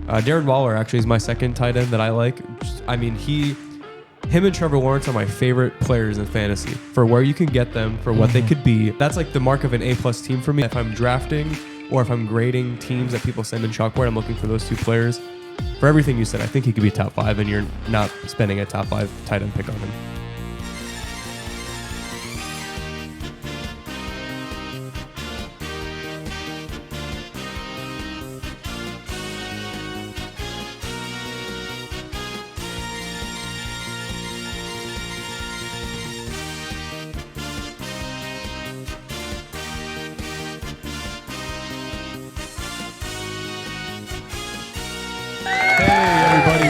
Darren Waller actually is my second tight end that I like. I mean, him and Trevor Lawrence are my favorite players in fantasy for where you can get them, for what they could be. That's like the mark of an A-plus team for me. If I'm drafting or if I'm grading teams that people send in Chalkboard, I'm looking for those two players. For everything you said, I think he could be top 5, and you're not spending a top 5 tight end pick on him.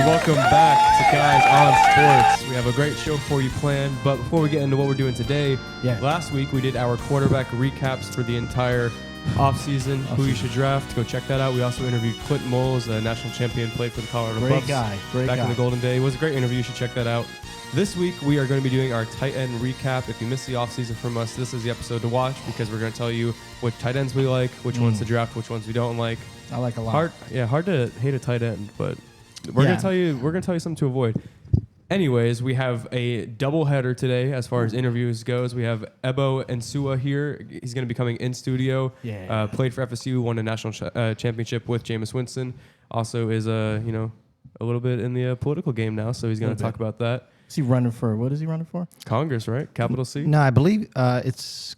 Welcome back to Guys on Sports. We have a great show for you planned, but before we get into what we're doing today, last week we did our quarterback recaps for the entire offseason, who you should draft. Go check that out. We also interviewed Clint Moles, a national champion, played for the Colorado Buffs. Great guy. In the Golden Day. It was a great interview. You should check that out. This week we are going to be doing our tight end recap. If you missed the offseason from us, this is the episode to watch because we're going to tell you which tight ends we like, which ones to draft, which ones we don't like. I like a lot. Hard to hate a tight end, but we're gonna tell you something to avoid. Anyways, we have a doubleheader today as far as interviews goes. We have Entsuah here. He's gonna be coming in studio. Played for FSU, won a national championship with Jameis Winston. Also is a little bit in the political game now, so he's gonna talk about that. Is he running for what is he running for? Congress, right? Capital C. No, I believe it's.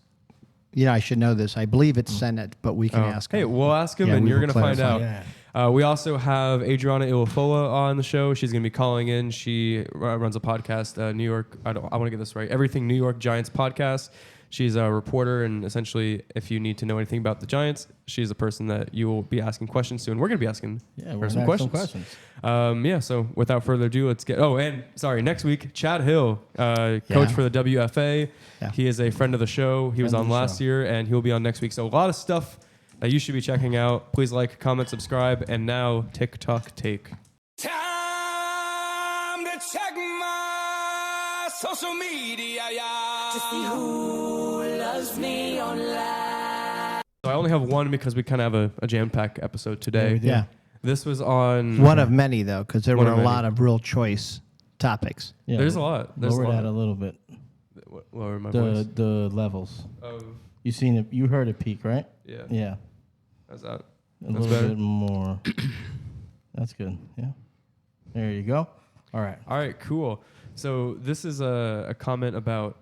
I should know this. I believe it's Senate, but we can ask him. Hey, we'll ask him, and you're gonna find out. Yeah. We also have Adriana Iofolla on the show. She's going to be calling in. She runs a podcast, New York. I want to get this right. Everything New York Giants podcast. She's a reporter, and essentially, if you need to know anything about the Giants, she's the person that you will be asking questions to, and we're going to be asking her some questions. So without further ado, let's get. Oh, and sorry, next week, Chad Hill, coach for the WFA. Yeah. He is a friend of the show. He was on last year, and he'll be on next week. So a lot of stuff that you should be checking out. Please like, comment, subscribe, and now TikTok take. Time to check my social media, to see who loves me online. So I only have one because we kind of have a jam-packed episode today. Yeah. This was on... One of many, though, because there were a lot of real choice topics. Yeah, There's a lot. Lower that a little bit. Lower my voice. The levels. You seen it? You heard it peak, right? Yeah. Yeah. How's that? A little bit more. That's good. Yeah. There you go. All right, cool. So this is a comment about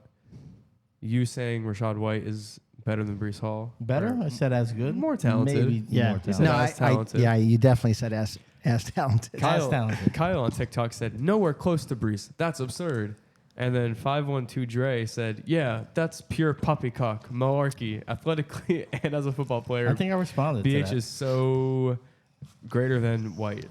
you saying Rashad White is better than Breece Hall. Better? I said as good. More talented. Maybe more talented. No, as talented. You definitely said as talented. Kyle on TikTok said, nowhere close to Breece. That's absurd. And then 512 Dre said, yeah, that's pure poppycock, malarkey, athletically and as a football player. I think I responded to that. BH is so greater than White.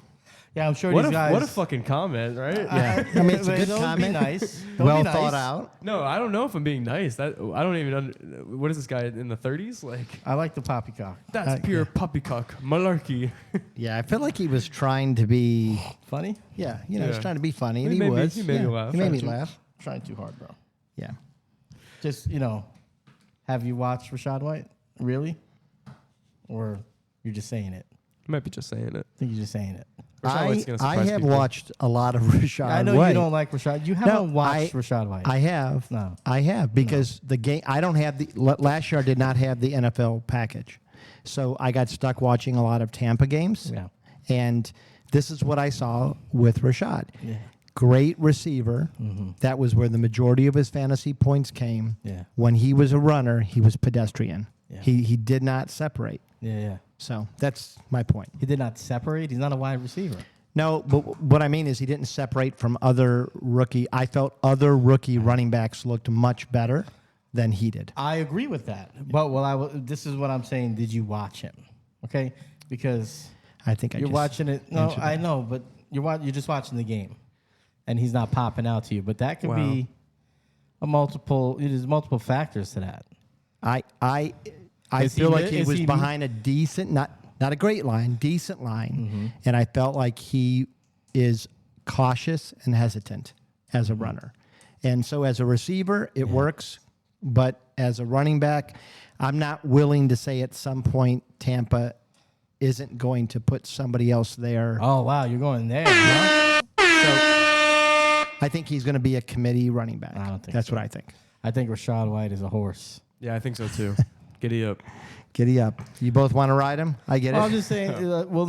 Yeah, I'm sure What these guys... What a fucking comment, right? Yeah. I mean, it's a good comment. Nice. Well thought out. No, I don't know if I'm being nice. I don't even... What is this guy in the 30s? Like, I like the poppycock. That's pure poppycock, malarkey. Yeah, I feel like he was trying to be... Funny? Yeah, he was trying to be funny, and he was. He made me laugh. He made me laugh. Trying too hard, bro. Yeah. Just, have you watched Rashad White? Really? Or you're just saying it? You might be just saying it. I think you're just saying it. I have watched a lot of Rashad White. I know you don't like Rashad. You haven't watched Rashad White. I have. No. I have because the game, I don't have the, last year I did not have the NFL package. So I got stuck watching a lot of Tampa games. Yeah. And this is what I saw with Rashad. Yeah. Great receiver. Mm-hmm. That was where the majority of his fantasy points came. Yeah. When he was a runner, he was pedestrian. Yeah. He did not separate. Yeah. So that's my point. He did not separate. He's not a wide receiver. No, but what I mean is he didn't separate from other rookie. I felt other rookie running backs looked much better than he did. I agree with that. But this is what I'm saying. Did you watch him? Okay, because I think you're watching it. No, I know, but you're just watching the game, and he's not popping out to you. But that could be there's multiple factors to that. I feel like he was behind a decent, not a great line, decent line, and I felt like he is cautious and hesitant as a runner. And so as a receiver, it works, but as a running back, I'm not willing to say at some point Tampa isn't going to put somebody else there. Oh, wow. You're going there. Huh? So I think he's going to be a committee running back. I don't think That's so. what I think. I think Rashad White is a horse. Yeah, I think so too. Giddy up. Giddy up. You both want to ride him? I get it. I'm just saying, we'll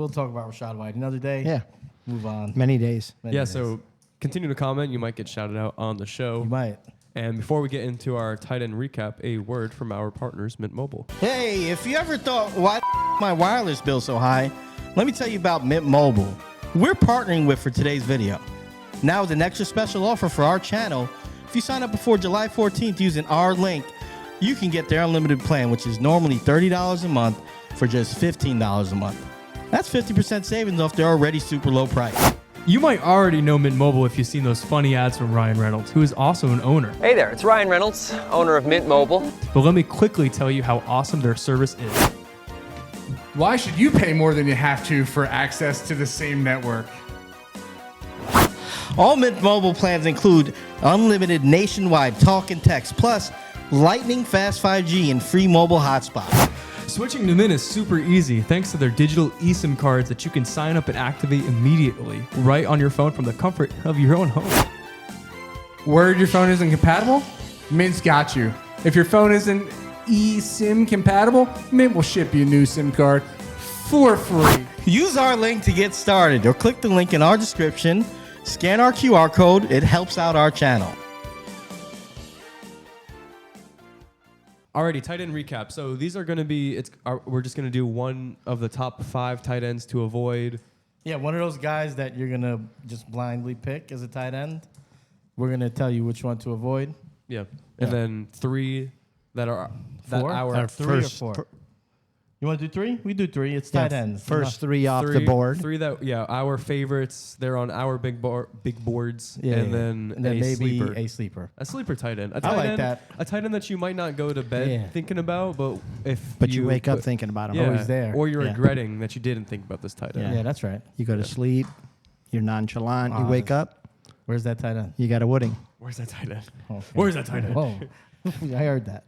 talk about Rashad White another day. Yeah. Move on. Many days. Many days. So continue to comment. You might get shouted out on the show. You might. And before we get into our tight end recap, a word from our partners, Mint Mobile. Hey, if you ever thought, why my wireless bill so high, let me tell you about Mint Mobile. We're partnering with for today's video. Now with an extra special offer for our channel, if you sign up before July 14th using our link, you can get their unlimited plan, which is normally $30 a month for just $15 a month. That's 50% savings off their already super low price. You might already know Mint Mobile if you've seen those funny ads from Ryan Reynolds, who is also an owner. Hey there, it's Ryan Reynolds, owner of Mint Mobile. But let me quickly tell you how awesome their service is. Why should you pay more than you have to for access to the same network? All Mint Mobile plans include unlimited nationwide talk and text, plus lightning fast 5G and free mobile hotspot. Switching to Mint is super easy thanks to their digital eSIM cards that you can sign up and activate immediately right on your phone from the comfort of your own home. Worried your phone isn't compatible? Mint's got you. If your phone isn't eSIM compatible, Mint will ship you a new SIM card for free. Use our link to get started or click the link in our description. Scan our QR code. It helps out our channel. Alrighty, tight end recap. So these are going to be, we're just going to do one of the top 5 tight ends to avoid. Yeah, one of those guys that you're going to just blindly pick as a tight end. We're going to tell you which one to avoid. Yeah. And then 3 that are that Four? our Three or four? You want to do 3? We do 3. It's tight ends. First 3 off the board. 3 that, our favorites. They're on our big boards. Yeah, and yeah. then, And then a maybe sleeper. a sleeper. A sleeper tight end. A I tight like end, that. A tight end that you might not go to bed thinking about, but But you wake up thinking about him. yeah, Always there. or you're Yeah. regretting that you didn't think about this tight end. Yeah, that's right. You go to sleep. You're nonchalant. You wake up. Where's that tight end? You got a Wooding. Where's that tight end? Okay. Where's that tight end? Whoa. I heard that.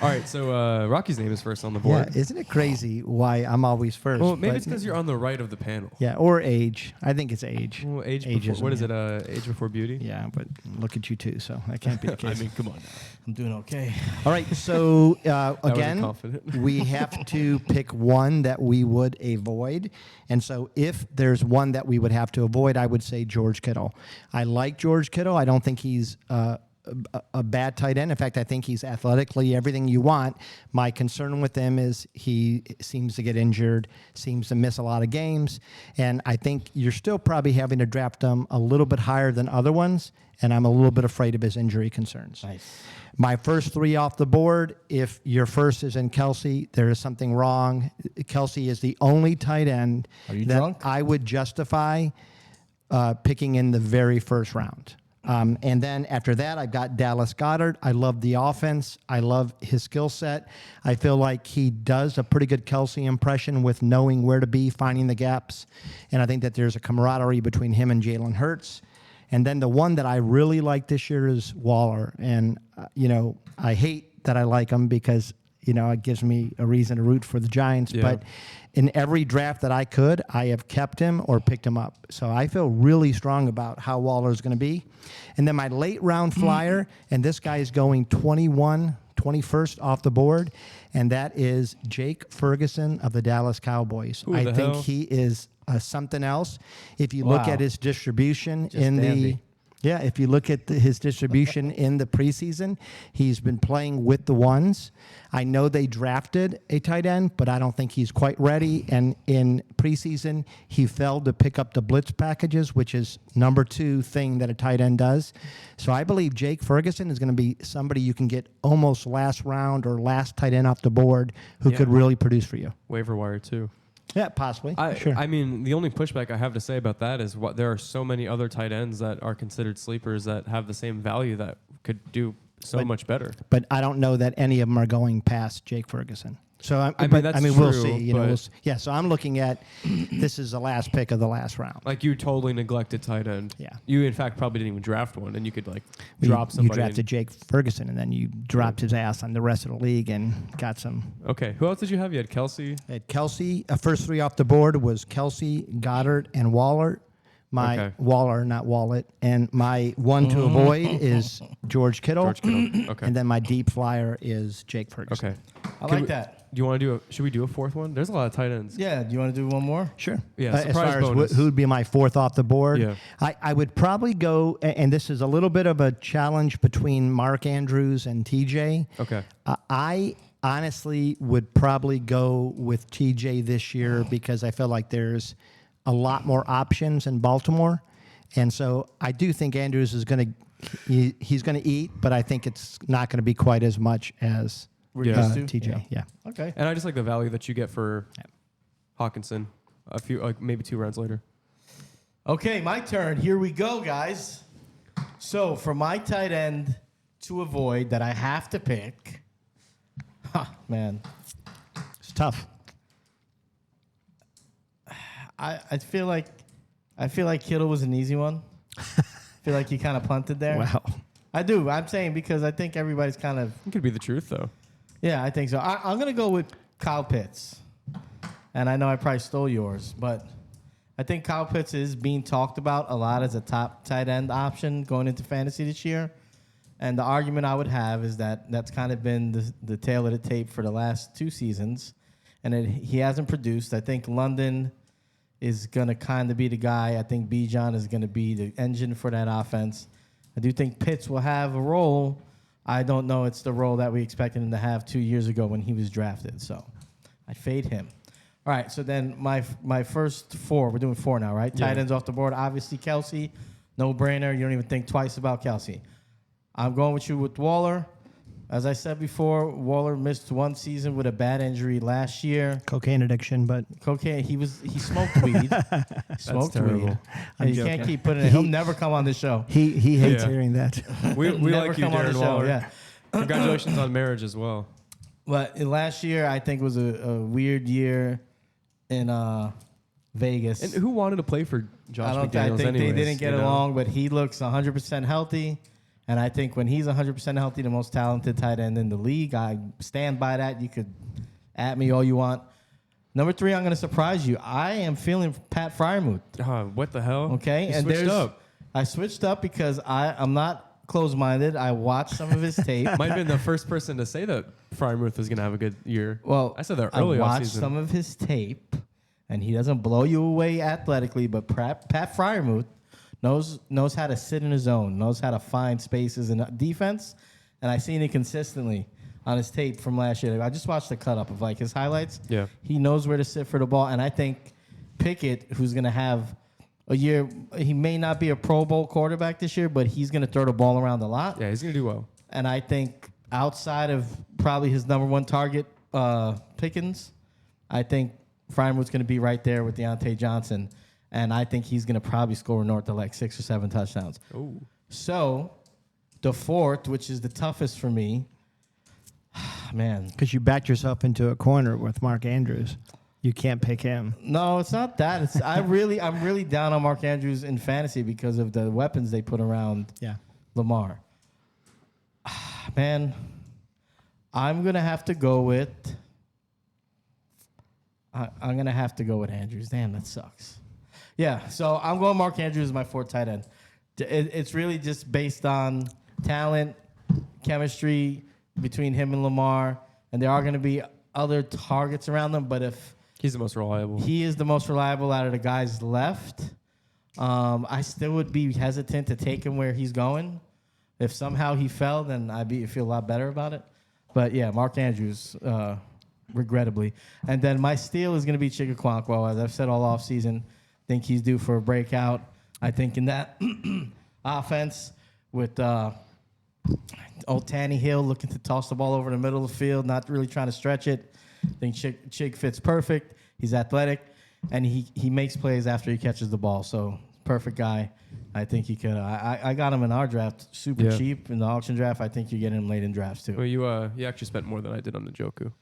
All right, so Rocky's name is first on the board. Yeah, isn't it crazy why I'm always first? Well, maybe but- it's because you're on the right of the panel. Yeah, or age. I think it's age. Well, age Ageism, before, what is yeah. it? Age before beauty? Yeah, but look at you too, so that can't be the case. I mean, come on now. I'm doing okay. All right, so wasn't again, confident. we have to pick one that we would avoid. And so if there's one that we would have to avoid, I would say George Kittle. I like George Kittle. I don't think he's a bad tight end. In fact, I think he's athletically everything you want. My concern with him is he seems to get injured, seems to miss a lot of games, and I think you're still probably having to draft him a little bit higher than other ones, and I'm a little bit afraid of his injury concerns. Nice. My first 3 off the board, if your first is in Kelsey, there is something wrong. Kelsey is the only tight end Are you that drunk? I would justify picking in the very first round. And then after that, I've got Dallas Goedert. I love the offense. I love his skill set. I feel like he does a pretty good Kelsey impression with knowing where to be, finding the gaps. And I think that there's a camaraderie between him and Jalen Hurts. And then the one that I really like this year is Waller. And, I hate that I like him because, it gives me a reason to root for the Giants. Yeah. But in every draft that I could, I have kept him or picked him up. So I feel really strong about how Waller is going to be. And then my late round flyer, and this guy is going 21st off the board, and that is Jake Ferguson of the Dallas Cowboys. Who I the think hell? he is something else. If you look Wow. at his distribution Just in dandy. if you look at his distribution in the preseason, he's been playing with the ones. I know they drafted a tight end, but I don't think he's quite ready. And in preseason, he failed to pick up the blitz packages, which is number 2 thing that a tight end does. So I believe Jake Ferguson is going to be somebody you can get almost last round or last tight end off the board who could really produce for you. Waiver wire too. Yeah, possibly. I mean, the only pushback I have to say about that is there are so many other tight ends that are considered sleepers that have the same value that could do so much better. But I don't know that any of them are going past Jake Ferguson. So I mean, that's we'll true, see. You know, but- yeah. So I'm looking at this is the last pick of the last round. Like you totally neglected tight end. Yeah. You in fact probably didn't even draft one, and you could like You- drop somebody. You drafted Jake Ferguson, and then you dropped his ass on the rest of the league and got some. Okay. Who else did you have? You had Kelsey. At Kelsey, first three off the board was Kelsey, Goddard, and Waller. My Okay. Waller, not Wallet. And my one to avoid is George Kittle. George Kittle. Okay. And then my deep flyer is Jake Ferguson. Okay. I Can like we- that. Do you want to do should we do a fourth one? There's a lot of tight ends. Yeah. Do you want to do one more? Sure. Yeah, As surprise far as bonus. who would be my fourth off the board, Yeah. I would probably go, and this is a little bit of a challenge between Mark Andrews and TJ. Okay. I honestly would probably go with TJ this year because I feel like there's a lot more options in Baltimore. And so I do think Andrews is going to he's going to eat, but I think it's not going to be quite as much as Yeah. TJ. Yeah. Okay. And I just like the value that you get for Hawkinson a few, like maybe 2 rounds later. Okay, my turn. Here we go, guys. So for my tight end to avoid that I have to pick, man, It's tough. I feel like Kittle was an easy one. I feel like he kind of punted there. Wow. I do. I'm saying because I think everybody's kind of It could be the truth though. yeah. I think so. I'm gonna go with Kyle Pitts, and I know I probably stole yours, but I think Kyle Pitts is being talked about a lot as a top tight end option going into fantasy this year. And the argument I would have is that that's kind of been the tail of the tape for the last 2 seasons, and he hasn't produced. I think London is going to kind of be the guy. I think Bijan is going to be the engine for that offense. I do think Pitts will have a role. I don't know it's the role that we expected him to have 2 years ago when he was drafted. So I fade him. All right, so then my first 4, we're doing 4 now, right? Yeah. Tight ends off the board. Obviously, Kelsey, no-brainer. You don't even think twice about Kelsey. I'm going with you with Waller. As I said before, Waller missed 1 season with a bad injury last year. Cocaine addiction, but Cocaine. He smoked weed. Smoked weed. terrible. And you can't keep putting it. He'll never come on the show. he hates Yeah. hearing that. We Never like you, come on the Darren show. Waller. Yeah. Congratulations on marriage as well. But last year, I think was a weird year in Vegas. And who wanted to play for Josh I McDaniels think anyways, they didn't get you know? along, but he looks 100% healthy. And I think when he's 100% healthy, the most talented tight end in the league, I stand by that. You could at me all you want. Number 3, I'm going to surprise you. I am feeling Pat Freiermuth. What the hell? Okay, You and switched up. I switched up because I'm not closed-minded. I watched some of his tape. Might have been the first person to say that Freiermuth was going to have a good year. Well, I said that early I off watched season. some of his tape, and he doesn't blow you away athletically, but Pat Freiermuth knows how to sit in his zone, knows how to find spaces in defense, and I've seen it consistently on his tape from last year. I just watched the cut-up of like his highlights. Yeah. He knows where to sit for the ball, and I think Pickett, who's going to have a year, he may not be a Pro Bowl quarterback this year, but he's going to throw the ball around a lot. Yeah, he's going to do well. And I think outside of probably his number 1 target, Pickens, I think Freiermuth's going to be right there with Deontay Johnson. And I think he's going to probably score north of like 6 or 7 touchdowns. Oh. So the 4th, which is the toughest for me, man. Because you backed yourself into a corner with Mark Andrews. You can't pick him. No, it's not that. I'm really down on Mark Andrews in fantasy because of the weapons they put around Lamar. Man, I'm gonna have to go with. I'm gonna have to go with Andrews. Damn, that sucks. Yeah, so I'm going Mark Andrews as my 4th tight end. It's really just based on talent, chemistry between him and Lamar, and there are going to be other targets around them. But if He's the most reliable. he is the most reliable out of the guys left, I still would be hesitant to take him where he's going. If somehow he fell, then I'd feel a lot better about it. But yeah, Mark Andrews, regrettably. And then my steal is going to be Chigaquanquo, as I've said all offseason. I think he's due for a breakout. I think in that offense with old Tanny Hill looking to toss the ball over the middle of the field, not really trying to stretch it. I think Chig fits perfect. He's athletic, and he makes plays after he catches the ball. So perfect guy. I think he could. I got him in our draft super cheap in the auction draft. I think you're getting him late in drafts too. Well, you actually spent more than I did on Njoku.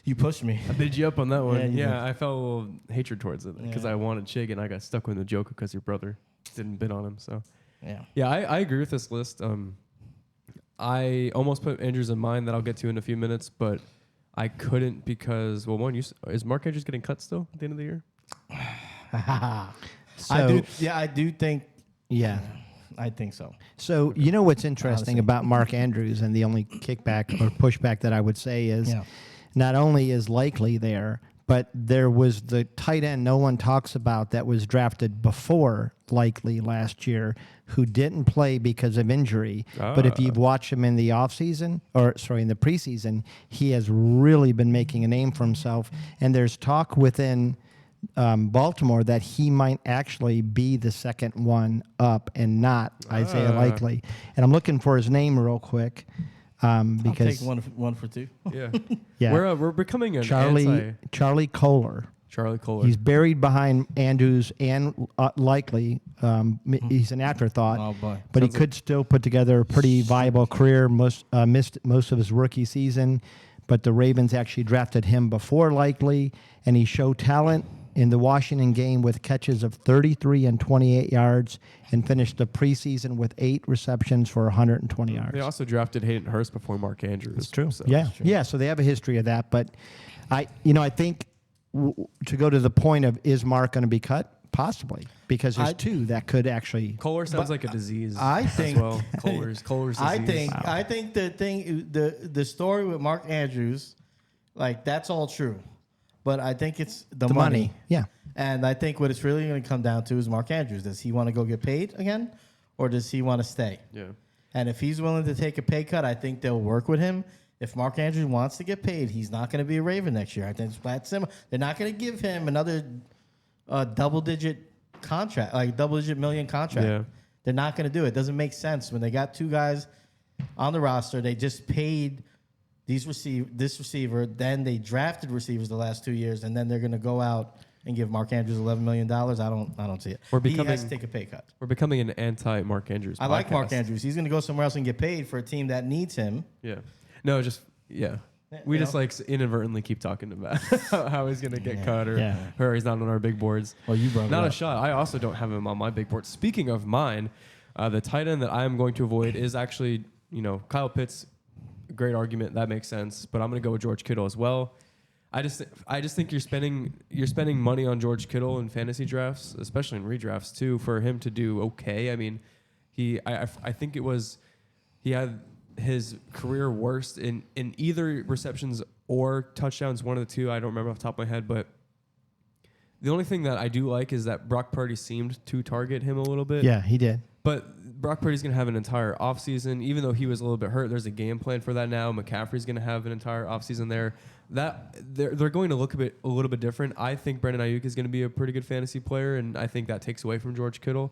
You pushed me. I bid you up on that one. Yeah, you Yeah, I felt a little hatred towards it because Yeah. I wanted Chig and I got stuck with the Joker because your brother didn't bid on him. So Yeah. yeah, I agree with this list. I almost put Andrews in mine that I'll get to in a few minutes, but I couldn't because is Mark Andrews getting cut still at the end of the year? So, I do think. yeah. I think so. So you know what's interesting about Mark Andrews, and the only kickback or pushback that I would say is not only is Likely there, but there was the tight end no one talks about that was drafted before Likely last year who didn't play because of injury. But if you've watched him in the offseason, in the preseason, he has really been making a name for himself. And there's talk within Baltimore that he might actually be the second one up and not Isaiah Likely. And I'm looking for his name real quick because I'll take one for two. Yeah, Yeah. We're becoming an Charlie Kohler. Charlie Kohler. He's buried behind Andrews and Likely. He's an afterthought, Oh, boy. but he could still put together a pretty viable career. Missed most of his rookie season, but the Ravens actually drafted him before Likely, and he showed talent in the Washington game with catches of 33 and 28 yards and finished the preseason with 8 receptions for 120 yards. They also drafted Hayden Hurst before Mark Andrews. It's true. So. Yeah. So they have a history of that. But I think to go to the point of is Mark going to be cut? Possibly, because there's two that could actually. Kohler sounds like a disease. I think. as well. Kohler's disease. I think the story with Mark Andrews, like that's all true, but I think it's the money. Yeah. And I think what it's really going to come down to is Mark Andrews. Does he want to go get paid again, or does he want to stay? Yeah. And if he's willing to take a pay cut, I think they'll work with him. If Mark Andrews wants to get paid, he's not going to be a Raven next year. I think it's that simple. They're not going to give him another double-digit contract, like double-digit million contract. Yeah. They're not going to do it. It doesn't make sense when they got 2 guys on the roster. They just paid this receiver. Then they drafted receivers the last 2 years, and then they're going to go out and give Mark Andrews $11 million. I don't see it. He has to take a pay cut. We're becoming an anti-Mark Andrews podcast. I like Mark Andrews. He's going to go somewhere else and get paid for a team that needs him. Yeah. No, just we just like inadvertently keep talking about how he's gonna get cut or he's not on our big boards. Well, you brought not it a up. shot. I also don't have him on my big board. Speaking of mine, the tight end that I am going to avoid is actually Kyle Pitts. Great argument, that makes sense. But I'm gonna go with George Kittle as well. I just think you're spending money on George Kittle in fantasy drafts, especially in redrafts too, for him to do okay. I mean, I think it was he had his career worst in either receptions or touchdowns, one of the two. I don't remember off the top of my head, but the only thing that I do like is that Brock Purdy seemed to target him a little bit. Yeah, he did. But Brock Purdy's going to have an entire offseason. Even though he was a little bit hurt, there's a game plan for that now. McCaffrey's going to have an entire offseason there. They're going to look a little bit different. I think Brandon Ayuk is going to be a pretty good fantasy player, and I think that takes away from George Kittle.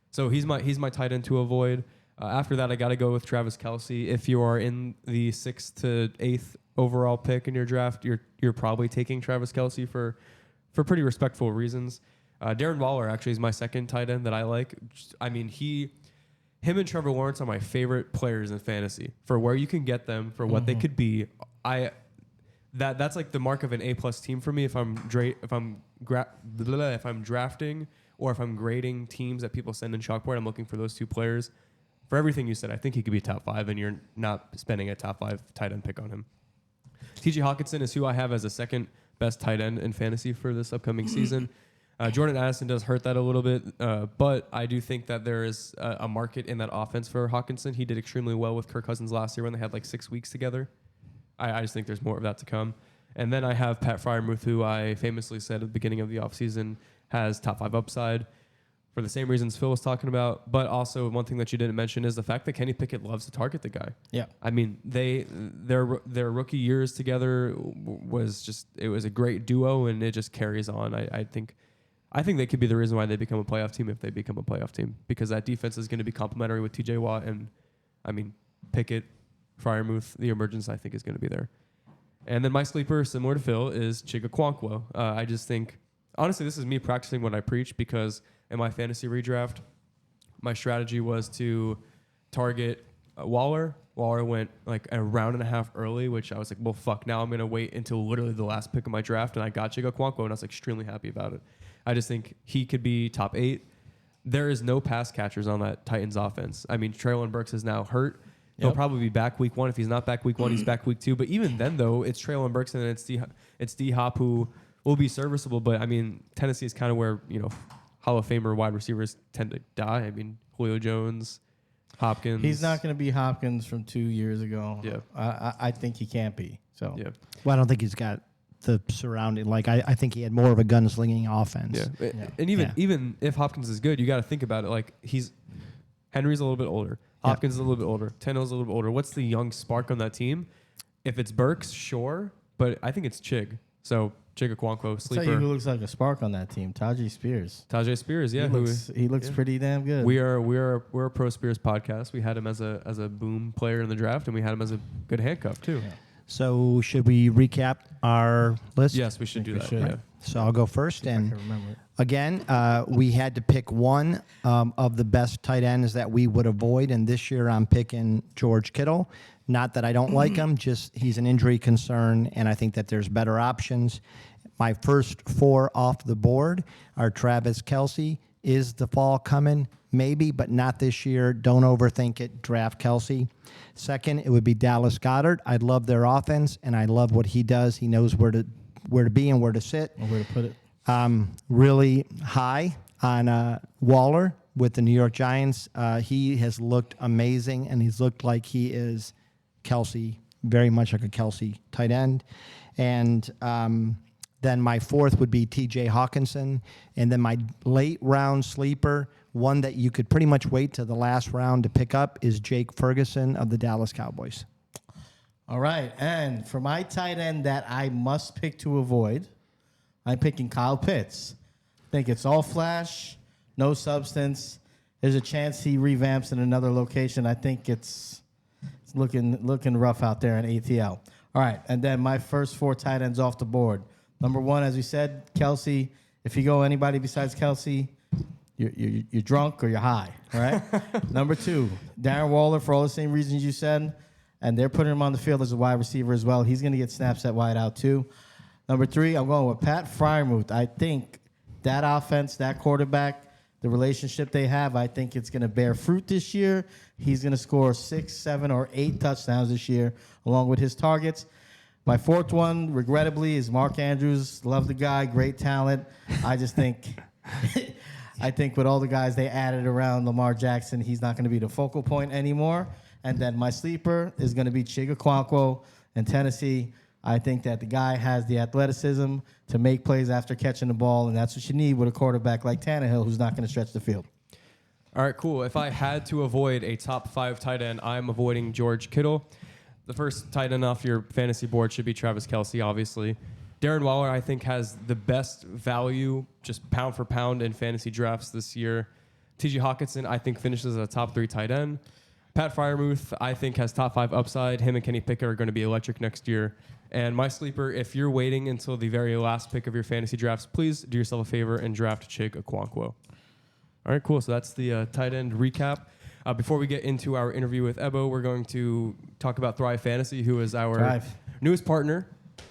So he's my tight end to avoid. After that, I got to go with Travis Kelce. If you are in the 6th to 8th overall pick in your draft, you're probably taking Travis Kelce for pretty respectful reasons. Darren Waller actually is my second tight end that I like. I mean, him and Trevor Lawrence are my favorite players in fantasy for where you can get them for what they could be. That's like the mark of an A+ team for me. If I'm drafting or if I'm grading teams that people send in Chalkboard, I'm looking for those 2 players. For everything you said, I think he could be top 5, and you're not spending a top 5 tight end pick on him. T.J. Hawkinson is who I have as a second best tight end in fantasy for this upcoming season. Jordan Addison does hurt that a little bit, but I do think that there is a market in that offense for Hawkinson. He did extremely well with Kirk Cousins last year when they had like 6 weeks together. I just think there's more of that to come. And then I have Pat Freiermuth, who I famously said at the beginning of the offseason has top 5 upside for the same reasons Phil was talking about. But also one thing that you didn't mention is the fact that Kenny Pickett loves to target the guy. Yeah. I mean, their rookie years together was a great duo, and it just carries on. I think they could be the reason why they become a playoff team if they become a playoff team, because that defense is going to be complementary with TJ Watt, and I mean, Pickett, Freiermuth, the emergence I think is going to be there. And then my sleeper, similar to Phil, is Chig Okonkwo. I just think, honestly, this is me practicing what I preach, because in my fantasy redraft, my strategy was to target Waller. Waller went like a round and a half early, which I was like, well, fuck. Now I'm gonna wait until literally the last pick of my draft, and I got Chico Okonkwo, and I was extremely happy about it. I just think he could be top 8. There is no pass catchers on that Titans offense. I mean, Treylon Burks is now hurt. He'll probably be back week 1. If he's not back week 1, he's back week 2. But even then, though, it's Treylon Burks and it's D Hop who will be serviceable. But I mean, Tennessee is kind of where Hall of Famer wide receivers tend to die. I mean, Julio Jones, Hopkins. He's not going to be Hopkins from 2 years ago. Yeah, I think he can't be. So yeah. Well, I don't think he's got the surrounding. Like I think he had more of a gunslinging offense. Yeah. And even if Hopkins is good, you got to think about it. Like Henry's a little bit older. Hopkins is a little bit older. Tannehill's a little bit older. What's the young spark on that team? If it's Burks, sure, but I think it's Chig. So Chig Okonkwo, sleeper. I'll tell you who looks like a spark on that team. Tajay Spears. Tajay Spears, yeah. He looks pretty damn good. We're a pro Spears podcast. We had him as a boom player in the draft, and we had him as a good handcuff too. Yeah. So should we recap our list? Yes, we should do that. Yeah. So I'll go first. And I can remember it. again, we had to pick one of the best tight ends that we would avoid. And this year I'm picking George Kittle. Not that I don't like him, just he's an injury concern. And I think that there's better options. My first 4 off the board are Travis Kelce. Is the fall coming? Maybe, but not this year. Don't overthink it. Draft Kelce. Second, it would be Dallas Goedert. I love their offense, and I love what he does. He knows where to be and where to sit. Or where to put it. Really high on Waller with the New York Giants. He has looked amazing, and he's looked like he is Kelce, very much like a Kelce tight end. And then my 4th would be T.J. Hawkinson. And then my late round sleeper, one that you could pretty much wait to the last round to pick up, is Jake Ferguson of the Dallas Cowboys. All right. And for my tight end that I must pick to avoid, I'm picking Kyle Pitts. I think it's all flash, no substance. There's a chance he revamps in another location. I think it's looking rough out there in ATL. All right. And then my first 4 tight ends off the board. Number 1, as we said, Kelce. If you go anybody besides Kelce, you're drunk or you're high, all right? Number 2, Darren Waller, for all the same reasons you said, and they're putting him on the field as a wide receiver as well. He's going to get snaps at wide out too. Number 3, I'm going with Pat Freiermuth. I think that offense, that quarterback, the relationship they have, I think it's going to bear fruit this year. He's going to score 6, 7, or 8 touchdowns this year, along with his targets. My 4th one, regrettably, is Mark Andrews. Love the guy, great talent. I just think, I think with all the guys they added around Lamar Jackson, he's not going to be the focal point anymore. And then my sleeper is going to be Chig Okonkwo in Tennessee. I think that the guy has the athleticism to make plays after catching the ball, and that's what you need with a quarterback like Tannehill, who's not going to stretch the field. All right, cool. If I had to avoid a top 5 tight end, I'm avoiding George Kittle. The first tight end off your fantasy board should be Travis Kelce, obviously. Darren Waller, I think, has the best value, just pound for pound, in fantasy drafts this year. T.J. Hawkinson, I think, finishes as a top 3 tight end. Pat Freiermuth, I think, has top 5 upside. Him and Kenny Pickett are going to be electric next year. And my sleeper, if you're waiting until the very last pick of your fantasy drafts, please do yourself a favor and draft Chig Okonkwo. All right, cool. So that's the tight end recap. Before we get into our interview with Ebo, we're going to talk about Thrive Fantasy, who is our newest partner.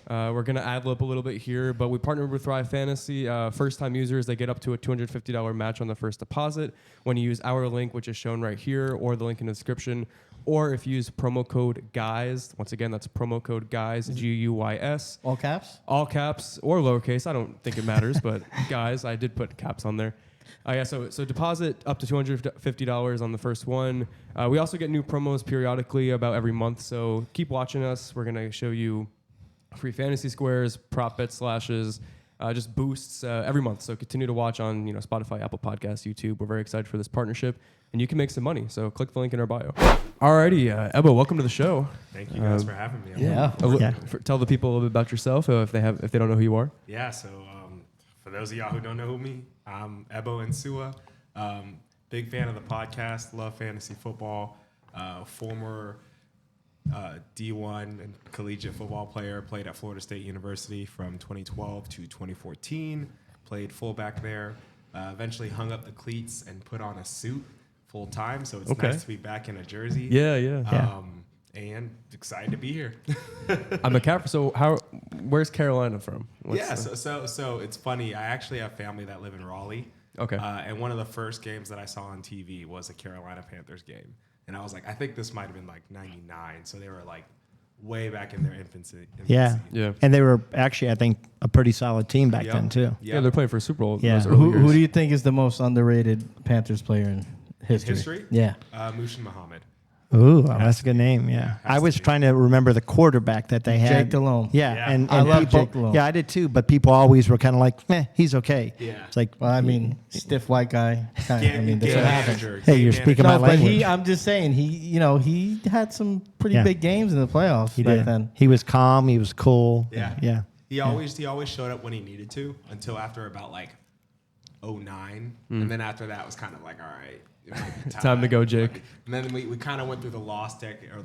We're going to ad-lib a little bit here, but we partnered with Thrive Fantasy. First-time users, they get up to a $250 match on the first deposit when you use our link, which is shown right here, or the link in the description. Or if you use promo code GUYS, once again, that's promo code GUYS, G-U-Y-S. All caps? All caps or lowercase. I don't think it matters, but guys, I did put caps on there. So deposit up to $250 on the first one. We also get new promos periodically about every month, so keep watching us. We're going to show you free fantasy squares, prop bet slashes, just boosts every month. So continue to watch on Spotify, Apple Podcasts, YouTube. We're very excited for this partnership, and you can make some money. So click the link in our bio. Alrighty, Ebo, welcome to the show. Thank you guys for having me. Tell the people a little bit about yourself if they don't know who you are. Yeah. So for those of y'all who don't know who me, I'm Ebo Entsuah. Big fan of the podcast. Love fantasy football. Former D1 and collegiate football player. Played at Florida State University from 2012 to 2014. Played fullback there. Eventually hung up the cleats and put on a suit full time, so it's Okay. nice to be back in a jersey. Yeah. And excited to be here. I'm a Cap. So where's Carolina from? So it's funny. I actually have family that live in Raleigh. Okay. And one of the first games that I saw on TV was a Carolina Panthers game. And I was like, I think this might have been like 99. So they were like way back in their infancy. Yeah. And they were actually, I think, a pretty solid team back then, too. Yeah, they're playing for a Super Bowl. Yeah. Those early Who years. do you think is the most underrated Panthers player in history? History? Yeah. Mushin Muhammad. Ooh, that's a good name. Yeah, I was trying to remember the quarterback that they had. Jake Delhomme. Yeah, and I love people, Jake Delhomme. Yeah, I did too. But people always were kind of like, he's okay. Yeah. It's like, Well, I mean, stiff white guy. That's what happens. Hey, you're speaking my No, but language. I'm just saying, he had some pretty big games in the playoffs he back did. then. He was calm. He was cool. Yeah. He always showed up when he needed to until after about like 09. And then after that was kind of like, all right. Time to go, Jake. And then we kind of went through the lost decade, or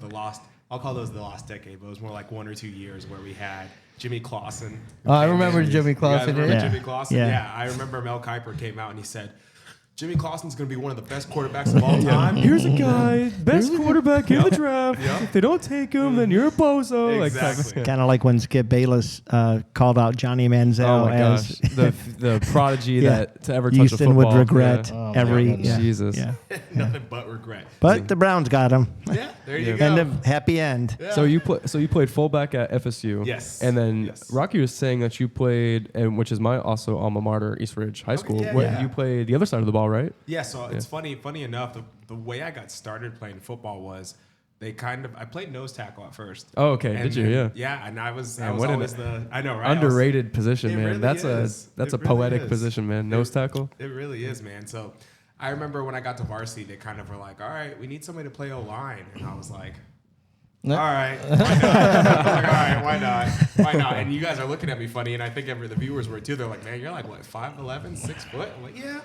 I'll call those the lost decade, but it was more like 1 or 2 years where we had Jimmy Clausen. Oh, I remember Jimmy You guys Clausen. remember Yeah. Jimmy Clausen? Yeah. Yeah. I remember Mel Kiper came out and he said, Jimmy Clausen's going to be one of the best quarterbacks of all time. Here's a guy, best quarterback in the draft. If they don't take him, then you're a bozo. Exactly. Kind of like when Skip Bayless called out Johnny Manziel Oh my as gosh, the prodigy that to ever touch a Houston football. would regret Yeah. every. goodness. Jesus. Yeah. Nothing but regret. But the Browns got him. Yeah, there you go. End of happy end. So you played fullback at FSU. Yes. And then Yes. Rocky was saying that you played, and which is my also alma mater, East Ridge High School. yeah, What, yeah. You played the other side of the ball, right? Yeah, so it's funny enough, the way I got started playing football was I played nose tackle at first. Oh, okay. And Did you? then- Yeah. Yeah, and I was what an always I know, right? Underrated position, It man. really That's is. a It really poetic is. position, man. Nose tackle. It really is, man. So I remember when I got to varsity, they kind of were like, all right, we need somebody to play O-line. And I was like, all right, why not? I was like, all right, why not? Why not? And you guys are looking at me funny, and I think the viewers were too. They're like, man, you're like, what, 5'11", 6 foot? I'm like, yeah.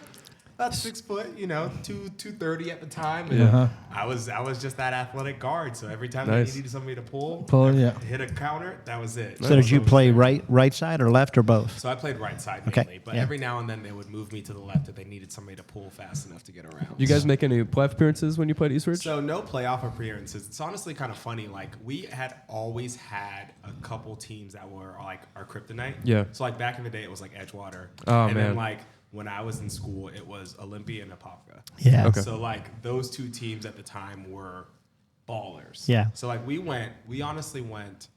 About 6 foot, 230 at the time. And I was just that athletic guard. So every time Nice. they needed somebody to pull, yeah. hit a counter, that was it. So did you play right side or left or both? So I played right side Okay, mainly, but yeah. every now and then they would move me to the left if they needed somebody to pull fast enough to get around. Did you guys make any playoff appearances when you played East Ridge? So no playoff appearances. It's honestly kind of funny. Like we had always had a couple teams that were like our kryptonite. Yeah. So like back in the day, it was like Edgewater. Oh, and man. then like when I was in school, it was Olympia and Apopka. Yeah. Okay. So like those two teams at the time were ballers. Yeah. So like we honestly went,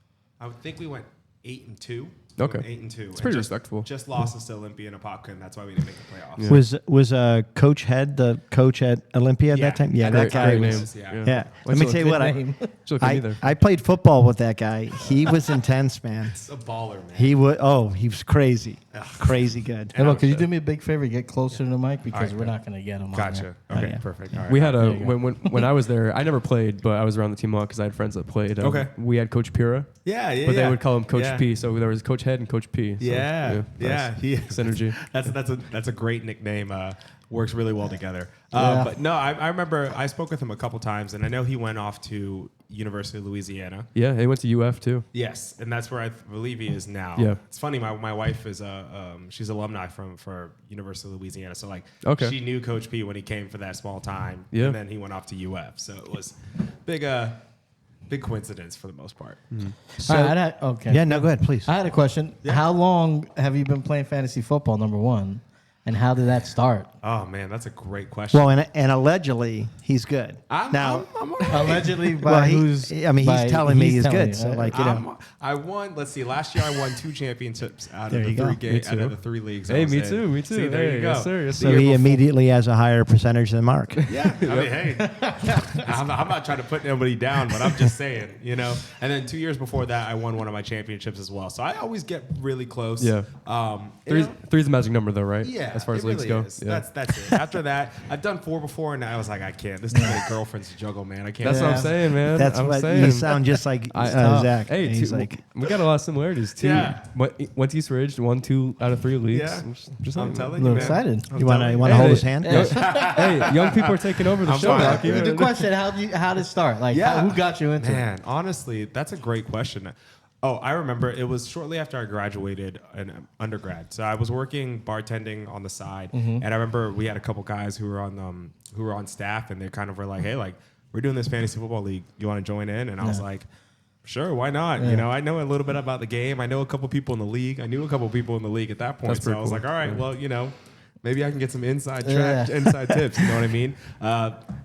I would think we went 8-2. Okay. 8-2. It's pretty respectable. Just lost us to Olympia and Apopka, and that's why we didn't make the playoffs. Yeah. Was Coach Head the coach at Olympia at that time? Yeah, Great- that guy great was. name. Yeah. Let me tell you what. I played football with that guy. He was intense, man. It's a baller, man. He was crazy. Crazy good. Hey, look, could you do me a big favor? Get closer to the mic because we're not going to get him on Gotcha. there. Okay, yeah. perfect. All right. We had when I was there, I never played, but I was around the team a lot because I had friends that played. Okay. We had Coach Pira, Yeah, yeah. but they would call him Coach Yeah. P. So there was Coach Head and Coach P. So, Yeah, yeah. nice. Synergy. That's a great nickname. Works really well together. Yeah. But no, I remember I spoke with him a couple times, and I know he went off to University of Louisiana. Yeah, he went to UF too. Yes, and that's where I believe he is now. Yeah. It's funny. My wife is she's alumni for University of Louisiana, so like she knew Coach P when he came for that small time. Yeah. And then he went off to UF, so it was big coincidence for the most part. So, okay. Yeah, no, go ahead, please. I had a question. How long have you been playing fantasy football, number one? And how did that start? Oh man, that's a great question. Well, and allegedly he's good. I'm Allegedly by Well, who's? I mean, he's telling me he's good. So, right? like, you know. I won. Let's see. Last year I won 2 championships out There of the you go. 3 games, Me too. out of the 3 leagues. I Hey, was me in. too. Me too. See, there Hey, you go. yes, sir. Yes, So sir. he immediately has a higher percentage than Mark. Yeah, I mean, hey, I'm not trying to put anybody down, but I'm just saying, And then 2 years before that, I won one of my championships as well. So I always get really close. Yeah. Three's the magic number, though, right? Yeah, As far as it leagues really go. is. Yeah. That's it. After that, I've done 4 before, and I was like, I can't. There's too many girlfriends to juggle, man. I can't. That's what I'm saying, man. That's I'm what saying. you sound just like Zach. Hey, He's like, we got a lot of similarities too. Yeah. Went to East Ridge, won 2 out of 3 leagues. Yeah. Just I'm saying. telling A you, little man. excited. I'm you want telling to hold Hey, his hand? Hey, young people are taking over the I'm show. fine. Rocky. The question: how did it start? Like, Yeah. who got you into it? Man, honestly, that's a great question. Oh, I remember. It was shortly after I graduated in undergrad. So I was working bartending on the side, and I remember we had a couple guys who were on staff, and they kind of were like, "Hey, like we're doing this fantasy football league. You want to join in?" And I was like, "Sure, why not?" You know, I know a little bit about the game. I know a couple people in the league. I knew a couple people in the league at that point. So I was like, "All right, well, you know." Maybe I can get some inside tips. You know what I mean?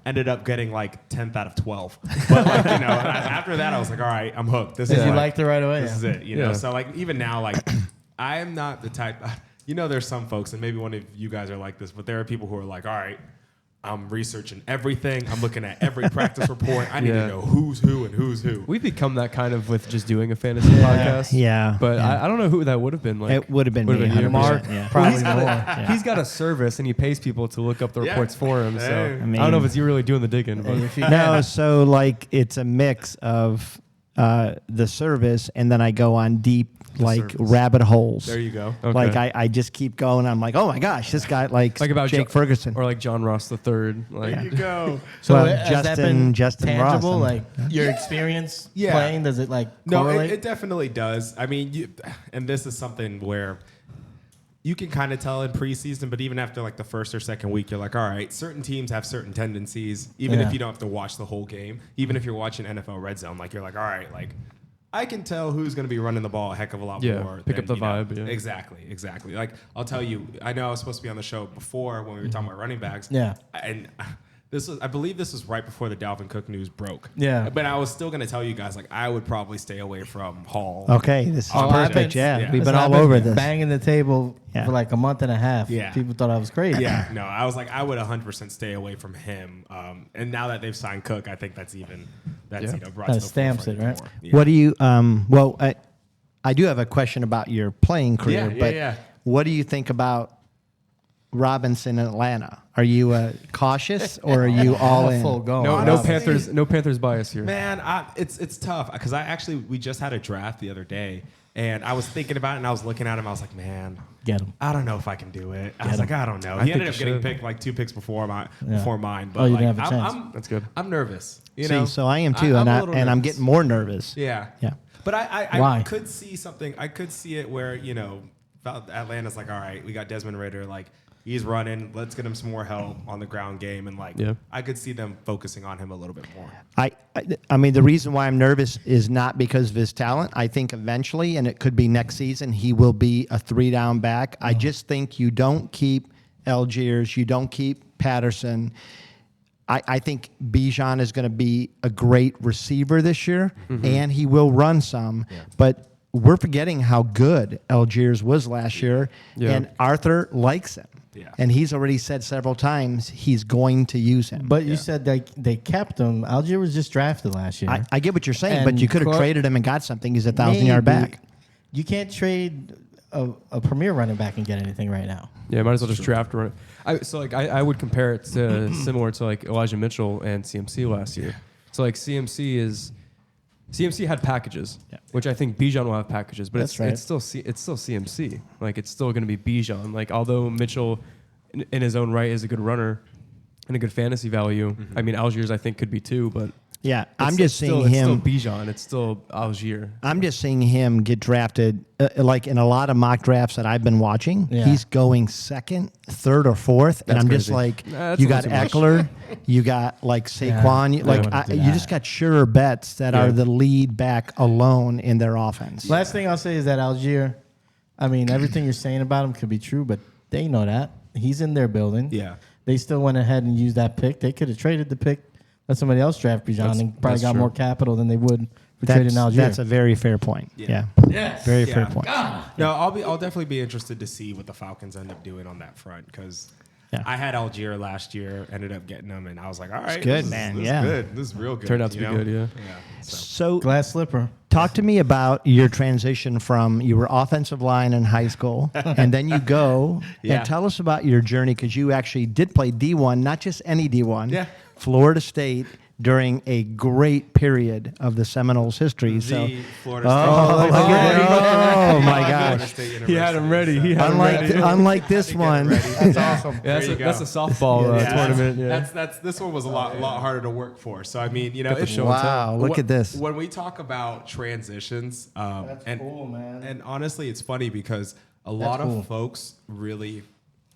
Ended up getting like 10th out of 12. But like, you know, after that, I was like, all right, I'm hooked. This is you liked it right away. This is it. You know, so like even now, like I am not the type. You know, there's some folks, and maybe one of you guys are like this, but there are people who are like, all right, I'm researching everything. I'm looking at every practice report. I need to know who's who and who's who. We've become that kind of with just doing a fantasy podcast. Yeah. But I don't know who that would have been. Like, It would have been me. 100%. Mark, Probably He's got a service and he pays people to look up the reports for him. So Hey. I don't know if it's you really doing the digging. But No, so like it's a mix of the service, and then I go on deep service. rabbit holes. There you go. Okay. Like I just keep going. I'm like, oh my gosh, this guy like about Jake Ferguson. or like John Ross the third. Like There you go. So Well, has that been Justin tangible? Ross, Like your experience Yeah. playing, does it like No, correlate? it definitely does. I mean, and this is something where you can kind of tell in preseason, but even after like the first or second week, you're like, all right, certain teams have certain tendencies, even if you don't have to watch the whole game. Even if you're watching NFL Red Zone, like you're like, all right, like I can tell who's going to be running the ball a heck of a lot more. Pick than, up the you know, vibe. Yeah. Exactly. Like I'll tell you, I know I was supposed to be on the show before when we were talking about running backs. Yeah. And I believe this was right before the Dalvin Cook news broke. Yeah. But I was still going to tell you guys, like, I would probably stay away from Hall. Okay, this is perfect. I've been- Yeah, we've been Listen, all I've over this. banging the table Yeah. for like a month and a half. Yeah. People thought I was crazy. Yeah, no, I was like, I would 100% stay away from him. And now that they've signed Cook, I think that's brought That to the stamps forefront it, right? more. Yeah. What do you? Well, I do have a question about your playing career, but yeah. what do you think about Robinson in Atlanta? Are you cautious or are you all in? Full go. No Honestly. Panthers bias here. Man, it's tough because we just had a draft the other day, and I was thinking about it, and I was looking at him. I was like, man, Get him. I don't know if I can do it. I was like, I don't know. I He think ended up you getting should. picked like 2 picks before mine, but Oh, you like, didn't have a chance. That's good. I'm nervous. You See, know, so I am too, I'm a and little I'm nervous. getting more nervous. Yeah. Yeah. But I Why? could see something. I could see it where, you know, Atlanta's like, all right, we got Desmond Ridder. Like, he's running. Let's get him some more help on the ground game. And, like, I could see them focusing on him a little bit more. I mean, the reason why I'm nervous is not because of his talent. I think eventually, and it could be next season, he will be a 3-down back. I just think you don't keep Algiers, you don't keep Patterson. I think Bijan is going to be a great receiver this year, and he will run some. Yeah. But we're forgetting how good Algiers was last year, and Arthur likes him. Yeah. And he's already said several times he's going to use him. But you said they kept him. Algier was just drafted last year. I get what you're saying, And but you could have traded him and got something. He's a 1,000-yard back. You can't trade a premier running back and get anything right now. Yeah, might as well just draft run. I would compare it to similar to like Elijah Mitchell and CMC last year. So like CMC had packages, which I think Bijan will have packages, but it's still CMC. Like it's still going to be Bijan. Like although Mitchell, in his own right, is a good runner and a good fantasy value. I mean Algiers I think could be too, but yeah, I'm just seeing him. It's still Bijan. It's still Algier. I'm just seeing him get drafted like in a lot of mock drafts that I've been watching. Yeah. He's going second, third, or fourth, and I'm just crazy. like, That's you a got little too much. Eckler, you got like Saquon, you just got surer bets that are the lead back alone in their offense. Last thing I'll say is that Algier, I mean, everything you're saying about him could be true, but they know that. He's in their building. Yeah. They still went ahead and used that pick. They could have traded the pick, let somebody else draft Bijan and probably got more capital than they would for trading Algier. That's a very fair point. Yeah. Yes. Very fair point. No, I'll definitely be interested to see what the Falcons end up doing on that front because I had Algier last year, ended up getting them, and I was like, all right, good, this man. Is Yeah. good. This is real good. Turned out to be good, yeah. So Glass slipper. talk to me about your transition from you were offensive line in high school, and then you go and tell us about your journey because you actually did play D1, not just any D1. Yeah. Florida State, during a great period of the Seminoles' history. So, Florida State. oh my gosh! He had him ready. He had him ready. Unlike this one, That's awesome. Yeah, that's a softball tournament. Yeah. That's this one was a lot harder to work for. So I mean, you know, the show. wow! Look at this. When we talk about transitions, and cool, man. and honestly, it's funny because a lot of folks really,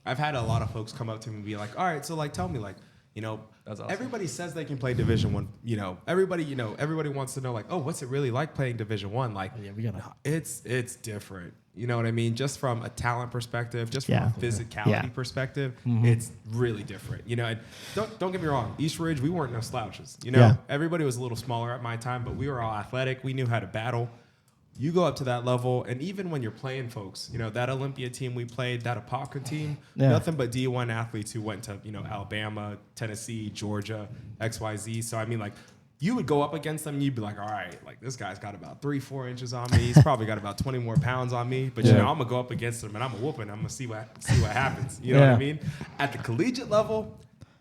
I've had a lot of folks come up to me and be like, all right, so like, tell me, like, you know, That's awesome. everybody says they can play Division I. Everybody wants to know, like, oh, what's it really like playing Division I? Like, it's different. You know what I mean? Just from a talent perspective, just from a physicality perspective, it's really different. You know, and don't get me wrong. East Ridge, we weren't no slouches. You know, everybody was a little smaller at my time, but we were all athletic. We knew how to battle. You go up to that level, and even when you're playing folks, you know, that Olympia team we played, that Apopka team, nothing but D1 athletes who went to, you know, Alabama, Tennessee, Georgia, XYZ. So, I mean, like, you would go up against them, and you'd be like, all right, like, this guy's got about 3-4 inches on me. He's probably got about 20 more pounds on me. But, you know, I'm going to go up against him, and I'm going to whoop him. I'm going to see what happens. You know what I mean? At the collegiate level,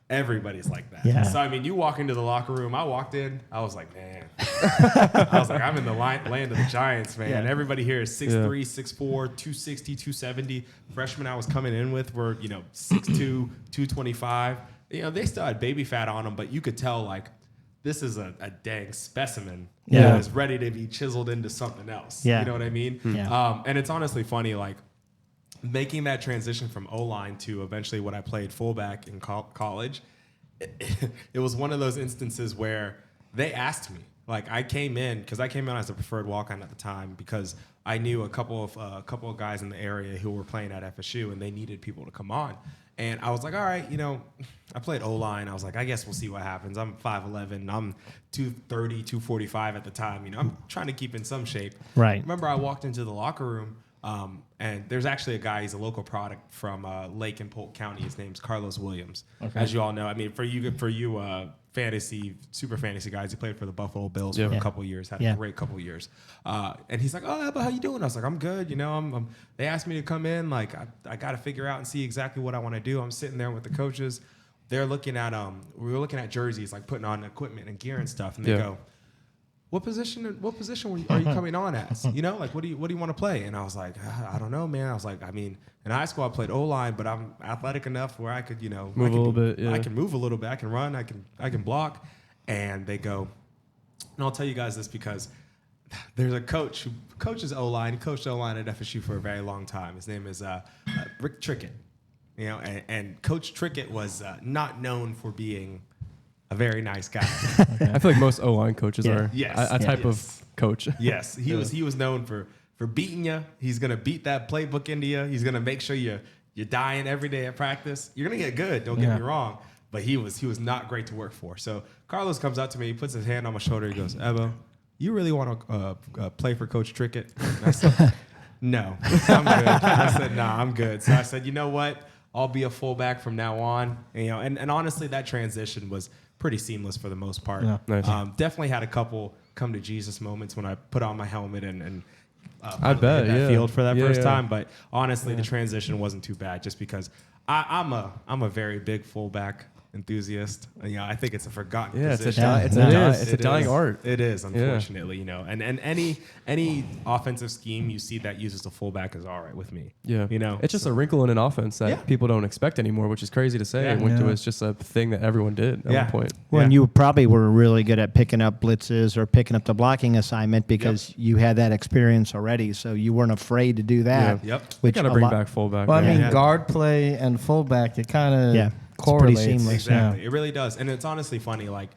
everybody's like that. Yeah. So, I mean, you walk into the locker room. I walked in. I was like, man. I'm in the land of the Giants, man. Yeah. Everybody here is 6'3", 6'4", 260, 270. Freshmen I was coming in with were, you know, 6'2", 225. You know, they still had baby fat on them, but you could tell, like, this is a dang specimen that is ready to be chiseled into something else. Yeah. You know what I mean? Yeah. And it's honestly funny, like, making that transition from O-line to eventually what I played fullback in college, it was one of those instances where they asked me. Like, I came in as a preferred walk-on at the time because I knew a couple of guys in the area who were playing at FSU, and they needed people to come on. And I was like, all right, you know, I played O-line. I was like, I guess we'll see what happens. I'm 5'11". I'm 230, 245 at the time. You know, I'm trying to keep in some shape. Right. Remember, I walked into the locker room, and there's actually a guy, he's a local product from Lake and Polk County. His name's Carlos Williams. Okay. As you all know, I mean, for you super fantasy guys, he played for the Buffalo Bills for a couple of years, had a great couple of years. And he's like, oh, Ebba, how you doing? I was like, I'm good. You know, they asked me to come in. Like, I got to figure out and see exactly what I want to do. I'm sitting there with the coaches. They're looking at, we were looking at jerseys, like putting on equipment and gear and stuff. And they go, what position are you coming on as? You know, like, what do you want to play? And I was like, I don't know, man. I was like, I mean, in high school I played O-line, but I'm athletic enough where I could, you know, move a little bit. Yeah. I can move a little bit. I can run. I can block. And they go, and I'll tell you guys this because there's a coach who coaches O-line. He coached O-line at FSU for a very long time. His name is Rick Trickett. You know, and Coach Trickett was not known for being a very nice guy. I feel like most O-line coaches are a type of coach. Yes, he was known for beating you. He's gonna beat that playbook into you. He's gonna make sure you're dying every day at practice. You're gonna get good. Don't get me wrong. But he was not great to work for. So Carlos comes up to me. He puts his hand on my shoulder. He goes, Ebo, you really want to play for Coach Trickett? And I said, no, I'm good. I said, nah, I'm good. So I said, you know what? I'll be a fullback from now on. And, you know, and honestly, that transition was pretty seamless for the most part. Yeah, nice. Definitely had a couple come to Jesus moments when I put on my helmet and I bet that field for that first time. But honestly, the transition wasn't too bad just because I'm a very big fullback enthusiast. You know, I think it's a forgotten position. It's a dying art. It is, unfortunately, you know. And any offensive scheme you see that uses the fullback is all right with me. Yeah. You know? It's just a wrinkle in an offense that people don't expect anymore, which is crazy to say. It was just a thing that everyone did at one point. Well, and you probably were really good at picking up blitzes or picking up the blocking assignment because you had that experience already, so you weren't afraid to do that. Yep. Which got to bring back fullback. Well, I mean, guard play and fullback, it kind of correlates. Pretty seamless. Exactly. It really does. And it's honestly funny, like,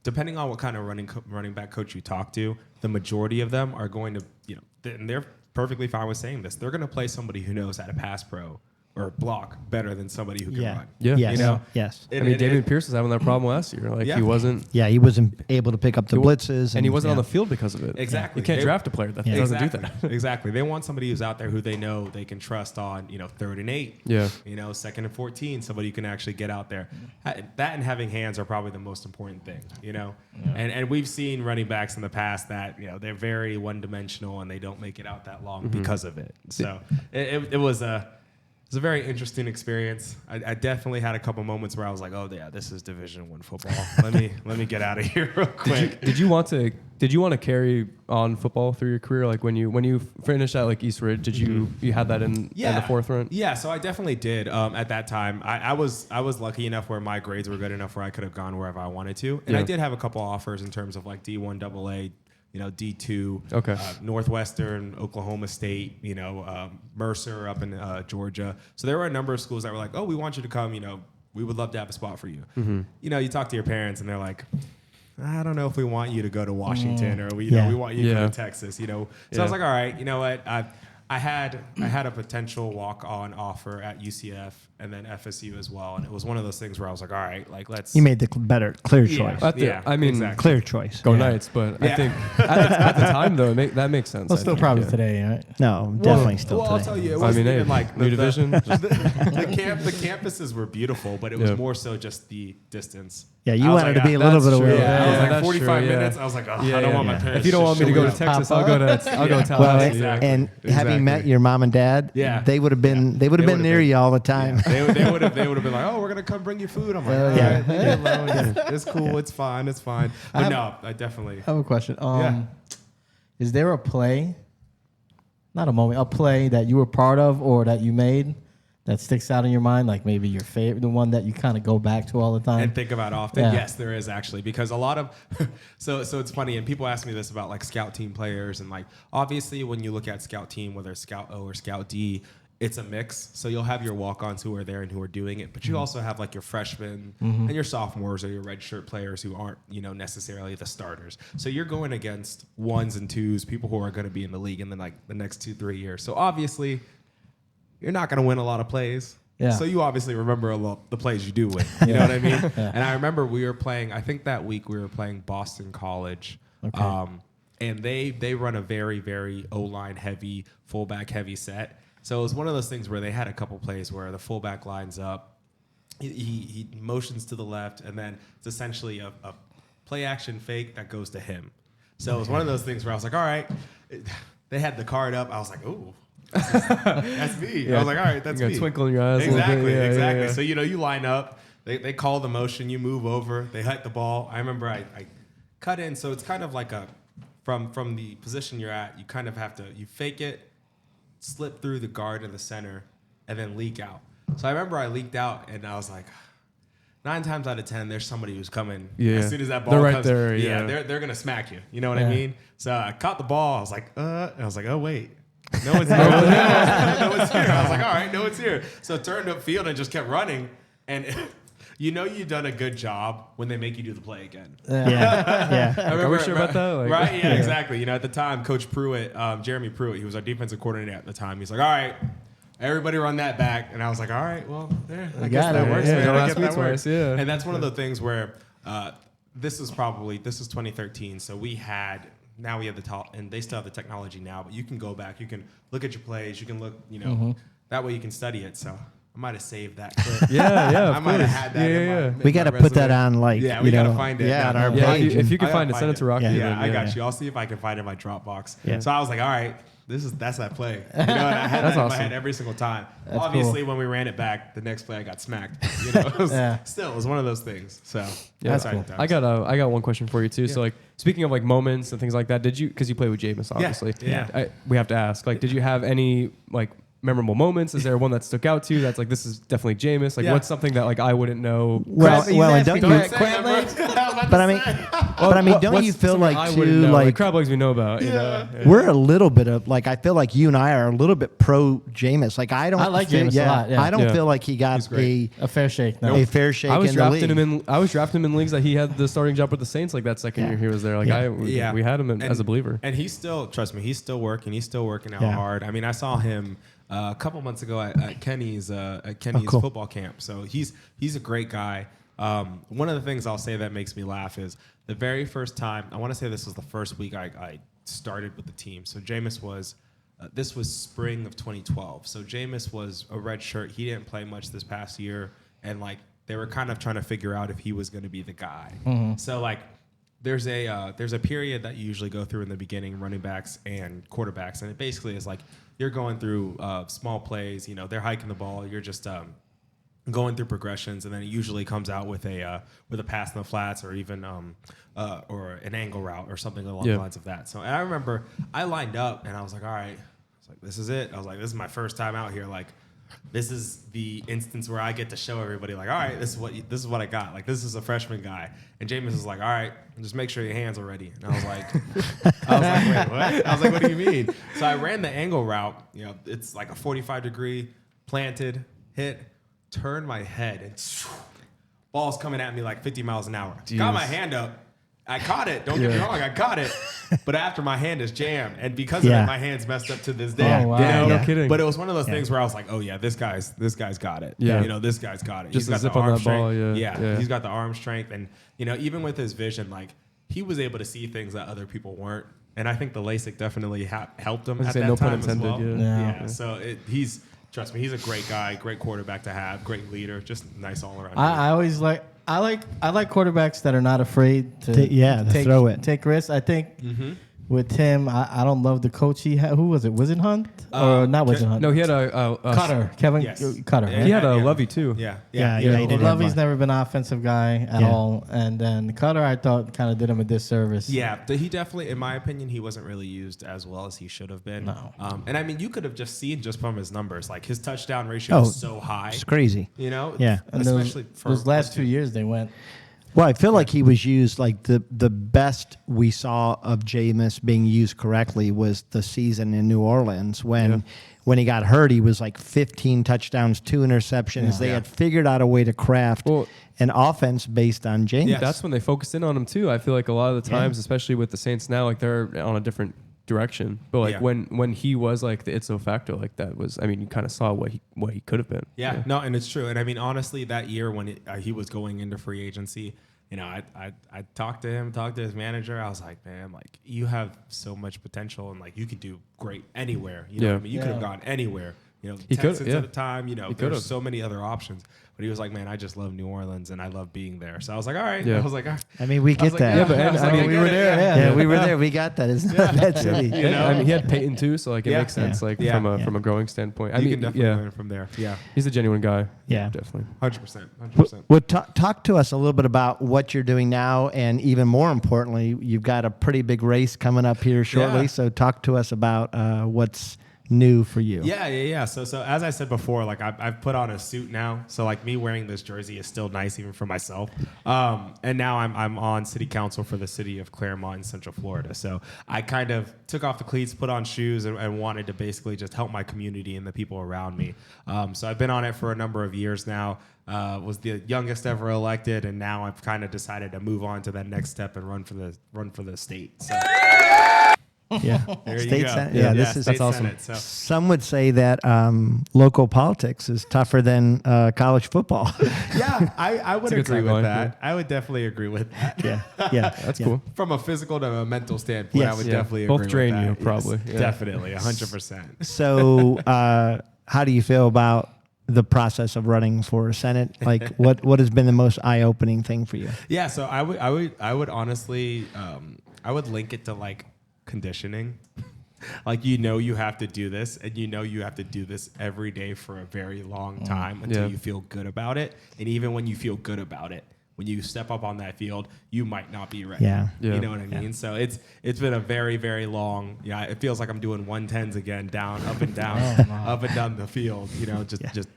depending on what kind of running back coach you talk to, the majority of them are going to, you know, and they're perfectly fine with saying this. They're going to play somebody who knows how to pass pro or block better than somebody who can run. Yeah. Yes. You know? Yes. I mean, David Pierce was having that problem last year. Like, he wasn't. Yeah, he wasn't able to pick up the blitzes. And he wasn't on the field because of it. Exactly. You can't draft a player that doesn't do that. Exactly. They want somebody who's out there who they know they can trust on, you know, 3rd and 8. Yeah. You know, 2nd and 14, somebody who can actually get out there. That and having hands are probably the most important thing, you know? Yeah. And we've seen running backs in the past that, you know, they're very one-dimensional and they don't make it out that long because of it. So it was a was a very interesting experience. I definitely had a couple moments where I was like, oh yeah, this is Division I football. let me get out of here real quick. Did you want to carry on football through your career? Like when you finished at like East Ridge, did you had that in the forefront? Yeah, so I definitely did. At that time, I was lucky enough where my grades were good enough where I could have gone wherever I wanted to, and I did have a couple offers in terms of like D1 AA. D2, Northwestern, Oklahoma State, Mercer up in Georgia. So there were a number of schools that were like, oh, we want you to come, we would love to have a spot for you. You talk to your parents and they're like, I don't know if we want you to go to Washington or we want you to go to Texas, So I was like, all right, you know what? I had a potential walk-on offer at UCF and then FSU as well, and it was one of those things where I was like, all right, like let's. You made the clear choice. Exactly. Clear choice. Go Knights, but I think at the time though, that makes sense. Well, still probably today, right? No, definitely still today. I'll tell you, it wasn't even like new division. The campuses were beautiful, but it was more so just the distance. Yeah, you wanted to be a little bit away. I was like that's 45 true, minutes. I was like, I don't want my parents. If you don't want me to go to Texas, I'll go to Tallahassee. Well, and having met your mom and dad, they would have been near you all the time. Yeah. They would have been like, oh, we're gonna come bring you food. I'm like, all right, leave it alone. It's cool. It's fine. But I definitely. I have a question. Is there a play, not a moment, a play that you were part of or that you made that sticks out in your mind, like maybe your favorite, the one that you kind of go back to all the time and think about often? Yes, there is actually, because a lot of so it's funny, and people ask me this about like scout team players, and like obviously when you look at scout team, whether it's scout O or scout D, it's a mix. So you'll have your walk-ons who are there and who are doing it, but you also have like your freshmen and your sophomores or your redshirt players who aren't, necessarily the starters. So you're going against ones and twos, people who are going to be in the league in the next 2-3 years. So obviously you're not going to win a lot of plays. Yeah. So you obviously remember a lot the plays you do win. You know what I mean? Yeah. And I remember we were playing, I think that week we were playing Boston College. Okay. And they run a very, very O-line heavy, fullback heavy set. So it was one of those things where they had a couple plays where the fullback lines up, he motions to the left, and then it's essentially a play action fake that goes to him. So it was one of those things where I was like, all right. They had the card up. I was like, ooh. That's me. I was like, all right, that's me. Twinkle in your eyes. Exactly. Yeah. So you line up. They call the motion. You move over. They hit the ball. I remember I cut in. So it's kind of like from the position you're at. You kind of have to fake it, slip through the guard in the center, and then leak out. So I remember I leaked out, and I was like, 9 times out of 10, there's somebody who's coming. Yeah. As soon as that ball comes, there. They're gonna smack you. You know what I mean? So I caught the ball. I was like, and I was like, oh wait. No one's here. No one's here. I was like, all right, no one's here. So I turned upfield and just kept running. And you've done a good job when they make you do the play again. Yeah. Are we sure about that? Right? Yeah, exactly. At the time, Coach Pruitt, Jeremy Pruitt, he was our defensive coordinator at the time. He's like, all right, everybody run that back. And I was like, all right, well, I guess that works. I guess that works. Yeah. And that's one of the things where this is 2013. So we had... Now we have and they still have the technology now, but you can go back, you can look at your plays, you can look, that way you can study it. So I might have saved that clip. Yeah. I might have had that. In we got to put that on, we got to find it. Yeah, on our page. If you can find it, send it to Rocky. Yeah, I got you. I'll see if I can find it in my Dropbox. Yeah. So I was like, all right, that's that play. And I had that in my head every single time. That's obviously, cool. when we ran it back, the next play I got smacked. Still, it was one of those things. So that's cool. I got one question for you too. Yeah. So speaking of moments and things like that, did you, because you played with Jameis, obviously. Yeah. We have to ask, did you have any memorable moments? Is there one that stuck out to you that's this is definitely Jameis? What's something that I wouldn't know? Well, and don't you? But I mean, don't you feel too crab legs we know about? We're a little bit of I feel like you and I are a little bit pro Jameis. I like Jameis a lot. Yeah. I don't feel like he got a fair shake. No. A fair shake. I was drafting him in leagues that he had the starting job with the Saints that second year he was there. We had him as a believer. And he's still, trust me, he's still working. He's still working out hard. I mean, I saw him a couple months ago at Kenny's football camp. So he's a great guy. One of the things I'll say that makes me laugh is the very first time, I want to say this was the first week I started with the team. So Jameis was, this was spring of 2012. So Jameis was a red shirt. He didn't play much this past year. And they were kind of trying to figure out if he was going to be the guy. Mm-hmm. So there's a period that you usually go through in the beginning, running backs and quarterbacks, and it basically is like you're going through small plays. You know, they're hiking the ball. You're just going through progressions, and then it usually comes out with a pass in the flats, or even or an angle route or something along the lines of that. So I remember I lined up, and I was like, all right, I was like, this is it. I was like, this is my first time out here. Like, this is the instance where I get to show everybody, like, all right, this is what I got. Like, this is a freshman guy. And Jameis is like, all right, just make sure your hands are ready. And I was like, wait, what? I was like, what do you mean? So I ran the angle route. You know, it's like a 45-degree planted, hit, turned my head, and ball's coming at me like 50 miles an hour. Jeez. Got my hand up. I caught it. Don't get me wrong. I caught it. But after my hand is jammed. And because of it, my hand's messed up to this day. Oh, wow. No kidding. But it was one of those things where I was like, oh, yeah, this guy's got it. Yeah. You know, this guy's got it. Just He's got zip the on arm that ball, strength. yeah. He's got the arm strength. And, you know, even with his vision, like, he was able to see things that other people weren't. And I think the LASIK definitely helped him at that no time pun intended, as well. Yeah. So trust me, he's a great guy, great quarterback to have, great leader, just nice all around. I always like quarterbacks that are not afraid to throw it, take risks. I think with Tim, I don't love the coach he had. Who was it? Was it Hunt or not? Was it Hunt? No, he had Cutter. Kevin Cutter. He had a Lovey too. Yeah. Lovey's never been an offensive guy at all, and then Cutter, I thought, kind of did him a disservice. Yeah, he definitely, in my opinion, he wasn't really used as well as he should have been. No. And I mean, you could have just seen just from his numbers, like his touchdown ratio was so high. It's crazy. You know? Yeah. And especially for those last 2 years, they went. Well, I feel like he was used, like the best we saw of Jameis being used correctly was the season in New Orleans when he got hurt. He was like 15 touchdowns, 2 interceptions. They had figured out a way to craft an offense based on Jameis. Yeah, that's when they focused in on him too. I feel like a lot of the times, especially with the Saints now, like they're on a different direction. But like when he was like the ipso facto, like that was, I mean, you kind of saw what he could have been. Yeah, no, and it's true. And I mean, honestly, that year when he was going into free agency, you know, I talked to him, talked to his manager. I was like, man, like you have so much potential, and like you could do great anywhere. You know what I mean? You could have gone anywhere. You know, Texans at the time. You know, there's so many other options. But he was like, man, I just love New Orleans and I love being there. So I was like, all right. I was like, I mean, we get that. I mean, we were there. Yeah, we were there. We got that. It's not that city. You know? I mean, he had Peyton too, so like it makes sense, like from a growing standpoint. I mean, can definitely learn from there. Yeah, he's a genuine guy. Yeah, definitely. 100%. Well, talk to us a little bit about what you're doing now, and even more importantly, you've got a pretty big race coming up here shortly. Yeah. So talk to us about what's new for you. Yeah. So as I said before, like I've put on a suit now. So like me wearing this jersey is still nice even for myself. And now I'm on city council for the city of Claremont in Central Florida. So I kind of took off the cleats, put on shoes, and wanted to basically just help my community and the people around me. So I've been on it for a number of years now. Was the youngest ever elected, and now I've kind of decided to move on to that next step and run for the state. So. Yeah, there state you go. Senate. Yeah, that's awesome. Senate, so. Some would say that local politics is tougher than college football. Yeah, I would agree with that. I would definitely agree with that. Yeah, that's cool. From a physical to a mental standpoint, I would definitely both agree drain with that. you probably. Yes, definitely, 100%. So, how do you feel about the process of running for Senate? Like, what has been the most eye-opening thing for you? Yeah, so I would honestly, I would link it to like conditioning. Like, you have to do this, and you have to do this every day for a very long time until you feel good about it. And even when you feel good about it, when you step up on that field, you might not be ready. You know what I mean? So it's been a very, very long, it feels like I'm doing 110s again, up and down, up and down the field, just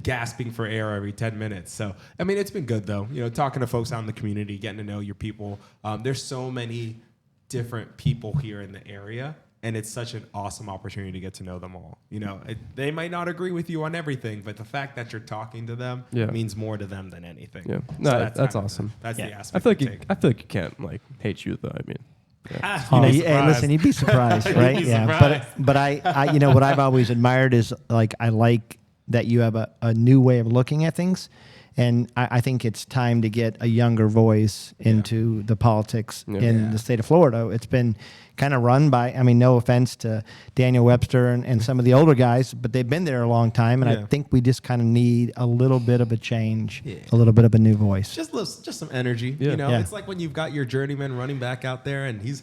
gasping for air every 10 minutes. So, I mean, it's been good though, talking to folks out in the community, getting to know your people. There's so many different people here in the area, and it's such an awesome opportunity to get to know them all. They might not agree with you on everything, but the fact that you're talking to them means more to them than anything. Yeah, so no, that's awesome. That's the aspect. I feel like you can't like hate you though. I mean, hey, listen, you'd be surprised, right? But I what I've always admired is like I like that you have a new way of looking at things, And I think it's time to get a younger voice into the politics in the state of Florida. It's been kind of run by, I mean, no offense to Daniel Webster and some of the older guys, but they've been there a long time. And I think we just kind of need a little bit of a change, a little bit of a new voice. Just some energy. You know, it's like when you've got your journeyman running back out there and he's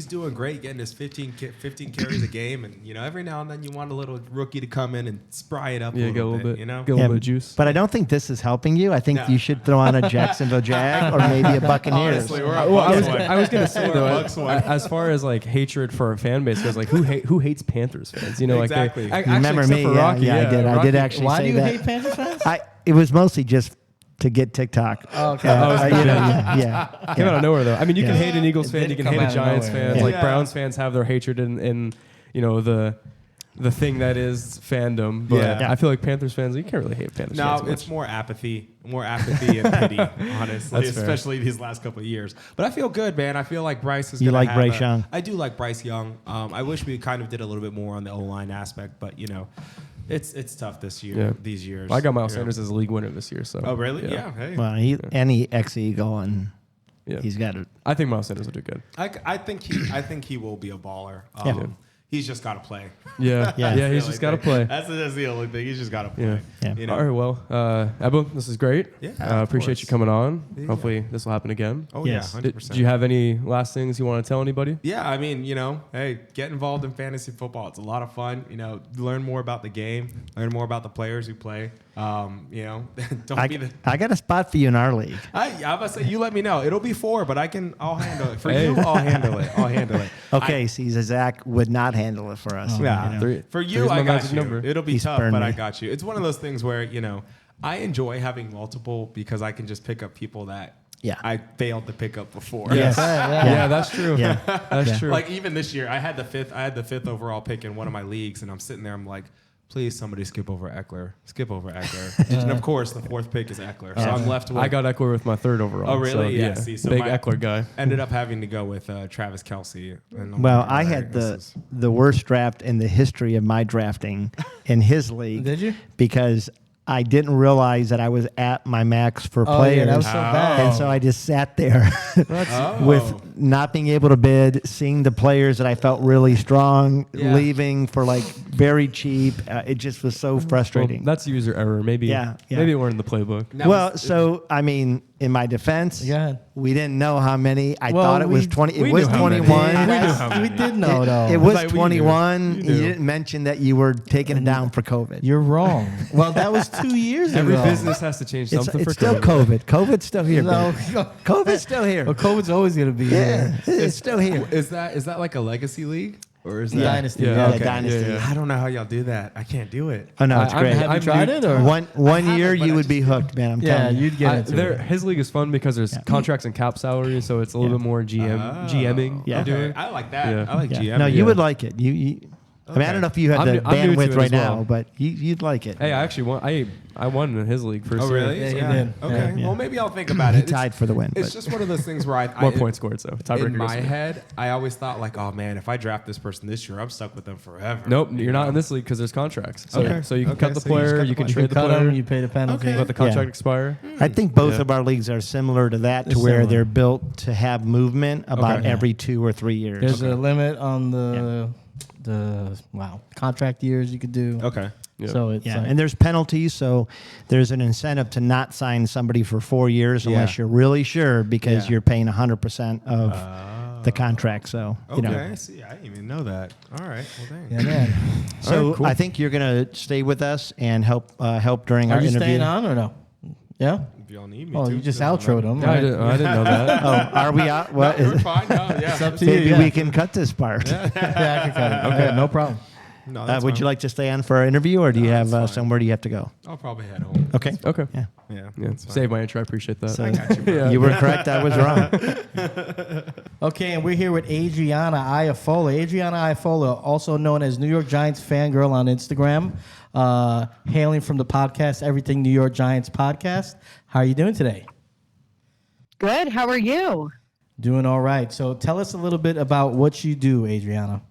doing great, getting his 15 carries a game. And, you know, every now and then you want a little rookie to come in and spry it up a little bit, you know? Get a little bit of juice. But I don't think this is helping you. I think you should throw on a Jacksonville Jag or maybe a Buccaneers. Honestly, we're I was gonna say though, as far as like hatred for a fan base goes, like who hates Panthers fans? You know, exactly. Like Remember me? Rocky, I did actually Why say do you that. hate Panthers fans? It was mostly just to get TikTok. Okay. Came out of nowhere though. I mean, you can hate an Eagles fan, you can hate a Giants fan. Yeah. Like Browns fans have their hatred in you know the thing that is fandom. But I feel like Panthers fans, you can't really hate Panthers fans. No, it's more apathy and pity, honestly, especially these last couple of years. But I feel good, man. I feel like Bryce is. You like Bryce Young? I do like Bryce Young. I wish we kind of did a little bit more on the O-line aspect, but you know, it's tough this year. Yeah. These years. I got Miles Sanders as a league winner this year. So. Oh really? Yeah. Hey. Well, any ex-Eagle and he's got it. I think Miles Sanders will do good. I think he will be a baller. He's just got to play. Yeah, he's just got to play. That's the only thing. He's just got to play. Yeah. You know? All right, well, Ebo, this is great. Yeah, appreciate you coming on. Hopefully this will happen again. Oh Yes. yeah, 100%. Do you have any last things you want to tell anybody? Yeah, I mean, you know, hey, get involved in fantasy football. It's a lot of fun. You know, learn more about the game, learn more about the players who play. You know, I got a spot for you in our league. I'm about to say, you let me know. It'll be 4, but I'll handle it. For you, I'll handle it. Okay, see, Zach would not handle it for us. Yeah. You know? For you, Three's my I got magic you. number. It'll be He tough, spurned but I me. got you. It's one of those things where, you know, I enjoy having multiple because I can just pick up people that I failed to pick up before. Yes. Yeah, that's true. Yeah. That's true. Like even this year, I had the fifth overall pick in one of my leagues, and I'm sitting there, I'm like, please somebody skip over Eckler. And of course, the 4th pick is Eckler. So I'm left with... I got Eckler with my 3rd overall. Oh, really? So, Yeah. See, so big my Eckler guy. Ended up having to go with Travis Kelce. And I'm Well, like, I all had right, the worst draft in the history of my drafting in his league. Did you? Because I didn't realize that I was at my max for players. Yeah, that was so bad. And so I just sat there with not being able to bid, seeing the players that I felt really strong leaving for like very cheap. It just was so frustrating. Well, that's user error. Maybe maybe it weren't in the playbook. I mean, in my defense, Go ahead. we didn't know how many. I Well, thought it was 20. It was 21. We did know, though. It was Like, we 21. knew. You didn't mention that you were taking it down for COVID. You're wrong. Well, that was 2 years Every ago. business has to change something It's for still COVID. COVID. COVID's still here. No. baby. COVID's still here. Well, COVID's always going to be Yeah, here. it's still here. Is that like a legacy league? Or is that Dynasty. Yeah, Yeah, okay. Dynasty. Yeah, I don't know how y'all do that. I can't do it. Oh no, it's great. Have you tried it? Or? One year but you I would be hooked, man. I'm Yeah, telling you. you'd get into it. His league is fun because there's contracts and cap salaries, so it's a little bit more GMing. Yeah. Doing. I like that. Yeah. I like Yeah. GM. No, you would like it. I mean, I don't know if you have I'm the new to it bandwidth as right well. now, but you'd like it. Hey, I actually won. I won in his league first Oh, year. really? Yeah, you did. Okay. Yeah. Well, maybe I'll think about He it. tied for the win. It's but- just one of those things where I More points scored, so tiebreaker in goes my to me. head, I always thought like, oh man, if I draft this person this year, I'm stuck with them forever. Nope, you're not in this league because there's contracts. So, Okay. so you can Okay, cut the so you just player, cut you the can player. trade the Cut player, them, you pay the penalty. let the contract expire. I think both Yeah. of our leagues are similar to that, to They're where similar. they're built to have movement about Okay. every 2 or 3 years. There's a limit on the contract years you could do. Okay. Yeah. So it's Yeah, like, and there's penalties, so there's an incentive to not sign somebody for 4 years unless you're really sure, because Yeah. you're paying 100% of the contract. So you Okay. know. See, I didn't even know that. All right. Well, dang. yeah, man. So All right, cool. I think you're gonna stay with us and help during Are our you interview. staying on or no? Yeah. If y'all need me Oh, to, you just doesn't outroed matter. them. I Right? didn't know that. Oh, are we out? What? We're fine. No, yeah. It's up to you. Maybe Yeah. we can cut this part. Yeah, I can cut it. Okay, no problem. No, that's Would fine. you like to stay on for our interview, or do you No, have that's fine. somewhere do you have to go? I'll probably head home. Okay. Okay. Yeah. Yeah. Yeah. that's fine. Save my intro. I appreciate that. So I got you, bro. Yeah. you were correct. I was wrong. Okay, and we're here with Adriana Iofolla. Adriana Iofolla, also known as New York Giants Fangirl on Instagram, hailing from the podcast Everything New York Giants podcast. How are you doing today? Good. How are you? Doing all right. So tell us a little bit about what you do, Adriana.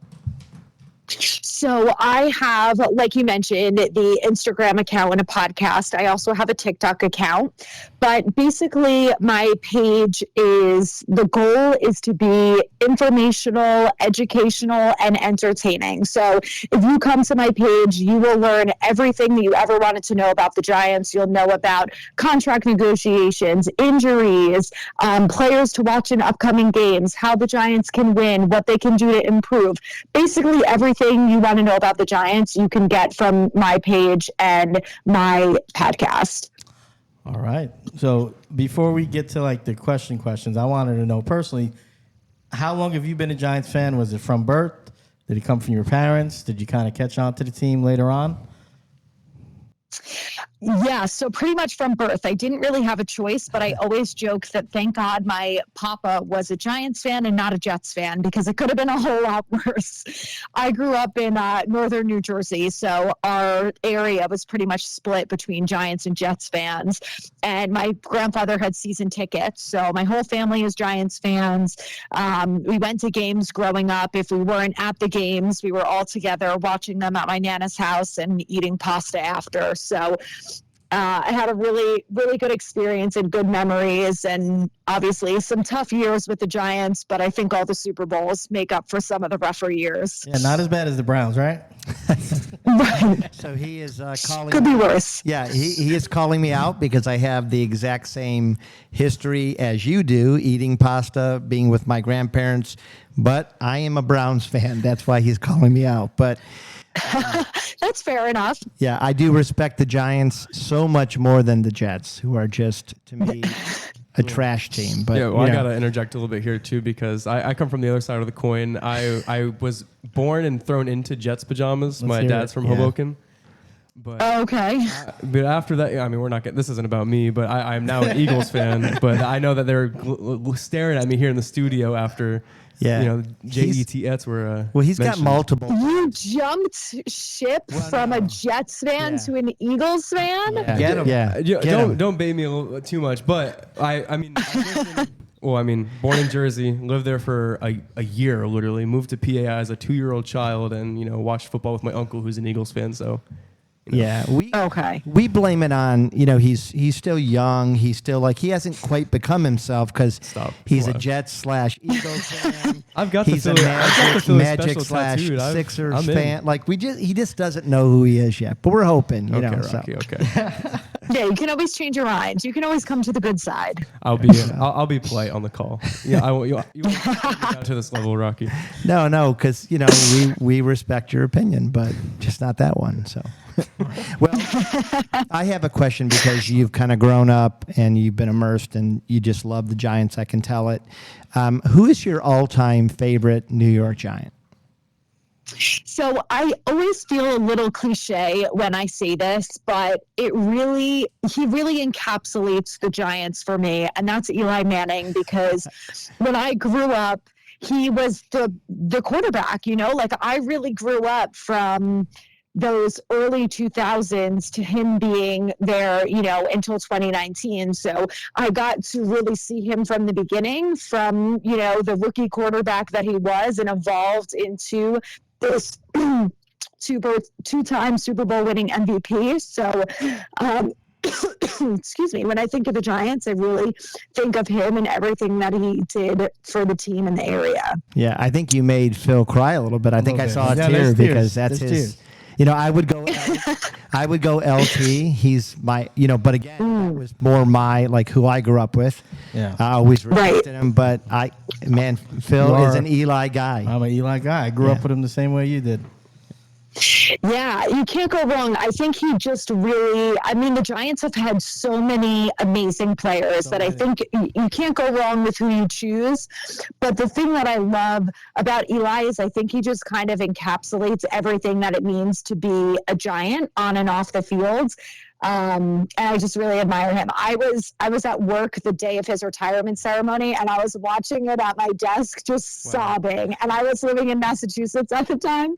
So I have, like you mentioned, the Instagram account and a podcast. I also have a TikTok account. But basically, my page the goal is to be informational, educational, and entertaining. So if you come to my page, you will learn everything that you ever wanted to know about the Giants. You'll know about contract negotiations, injuries, players to watch in upcoming games, how the Giants can win, what they can do to improve. Basically, everything you want to know about the Giants, you can get from my page and my podcast. All right. So before we get to like the questions, I wanted to know personally, how long have you been a Giants fan? Was it from birth? Did it come from your parents? Did you kind of catch on to the team later on? Yeah, so pretty much from birth. I didn't really have a choice, but I always joke that thank God my papa was a Giants fan and not a Jets fan, because it could have been a whole lot worse. I grew up in northern New Jersey, so our area was pretty much split between Giants and Jets fans. And my grandfather had season tickets, so my whole family is Giants fans. We went to games growing up. If we weren't at the games, we were all together watching them at my Nana's house and eating pasta after. So I had a really, really good experience and good memories, and obviously some tough years with the Giants, but I think all the Super Bowls make up for some of the rougher years. Yeah, not as bad as the Browns, right? Right. So he is calling. Could be worse. Yeah, he is calling me out because I have the exact same history as you do, eating pasta, being with my grandparents, but I am a Browns fan. That's why he's calling me out. But that's fair enough. Yeah, I do respect the Giants so much more than the Jets, who are just, to me, a trash team. But yeah, well, I got to interject a little bit here, too, because I come from the other side of the coin. I was born and thrown into Jets pajamas. My dad's from Hoboken. But, okay. But after that, I mean, we're not getting, this isn't about me, but I'm now an Eagles fan. But I know that they're staring at me here in the studio after... Yeah, you know, JETs were. Well, he's mentioned. got multiple. You jumped ship from a Jets fan to an Eagles fan. Yeah. Get him. Yeah. Don't bait me a little too much, but I mean, born in Jersey, lived there for a year, literally. Moved to PA as a 2-year-old child, and watched football with my uncle, who's an Eagles fan. So. Yeah, we blame it on, he's still young. He's still he hasn't quite become himself because he's a Jets/Eagles fan. I've got he's a Magic / Sixers fan. He just doesn't know who he is yet. But we're hoping, okay, Rocky, okay. Yeah, you can always change your mind. You can always come to the good side. I'll be polite on the call. Yeah, I won't. You won't get down to this level, Rocky. No, because we respect your opinion, but just not that one. So. Well, I have a question because you've kind of grown up and you've been immersed and you just love the Giants. I can tell it. Who is your all-time favorite New York Giant? So I always feel a little cliche when I say this, but he really encapsulates the Giants for me, and that's Eli Manning, because when I grew up, he was the quarterback. I really grew up from those early 2000s to him being there, until 2019. So I got to really see him from the beginning, from, the rookie quarterback that he was, and evolved into this two-time Super Bowl winning MVP. So, excuse me, when I think of the Giants, I really think of him and everything that he did for the team in the area. Yeah, I think you made Phil cry a little bit. I think I saw a tear because that's his... I would go LT. He's my, but again, that was more my, who I grew up with. Yeah. I always respected him, but Phil is an Eli guy. I'm an Eli guy. I grew up with him the same way you did. Yeah, you can't go wrong. I think he just really, the Giants have had so many amazing players that I think you can't go wrong with who you choose. But the thing that I love about Eli is I think he just kind of encapsulates everything that it means to be a Giant on and off the field. And I just really admire him. I was at work the day of his retirement ceremony, and I was watching it at my desk, just sobbing. And I was living in Massachusetts at the time.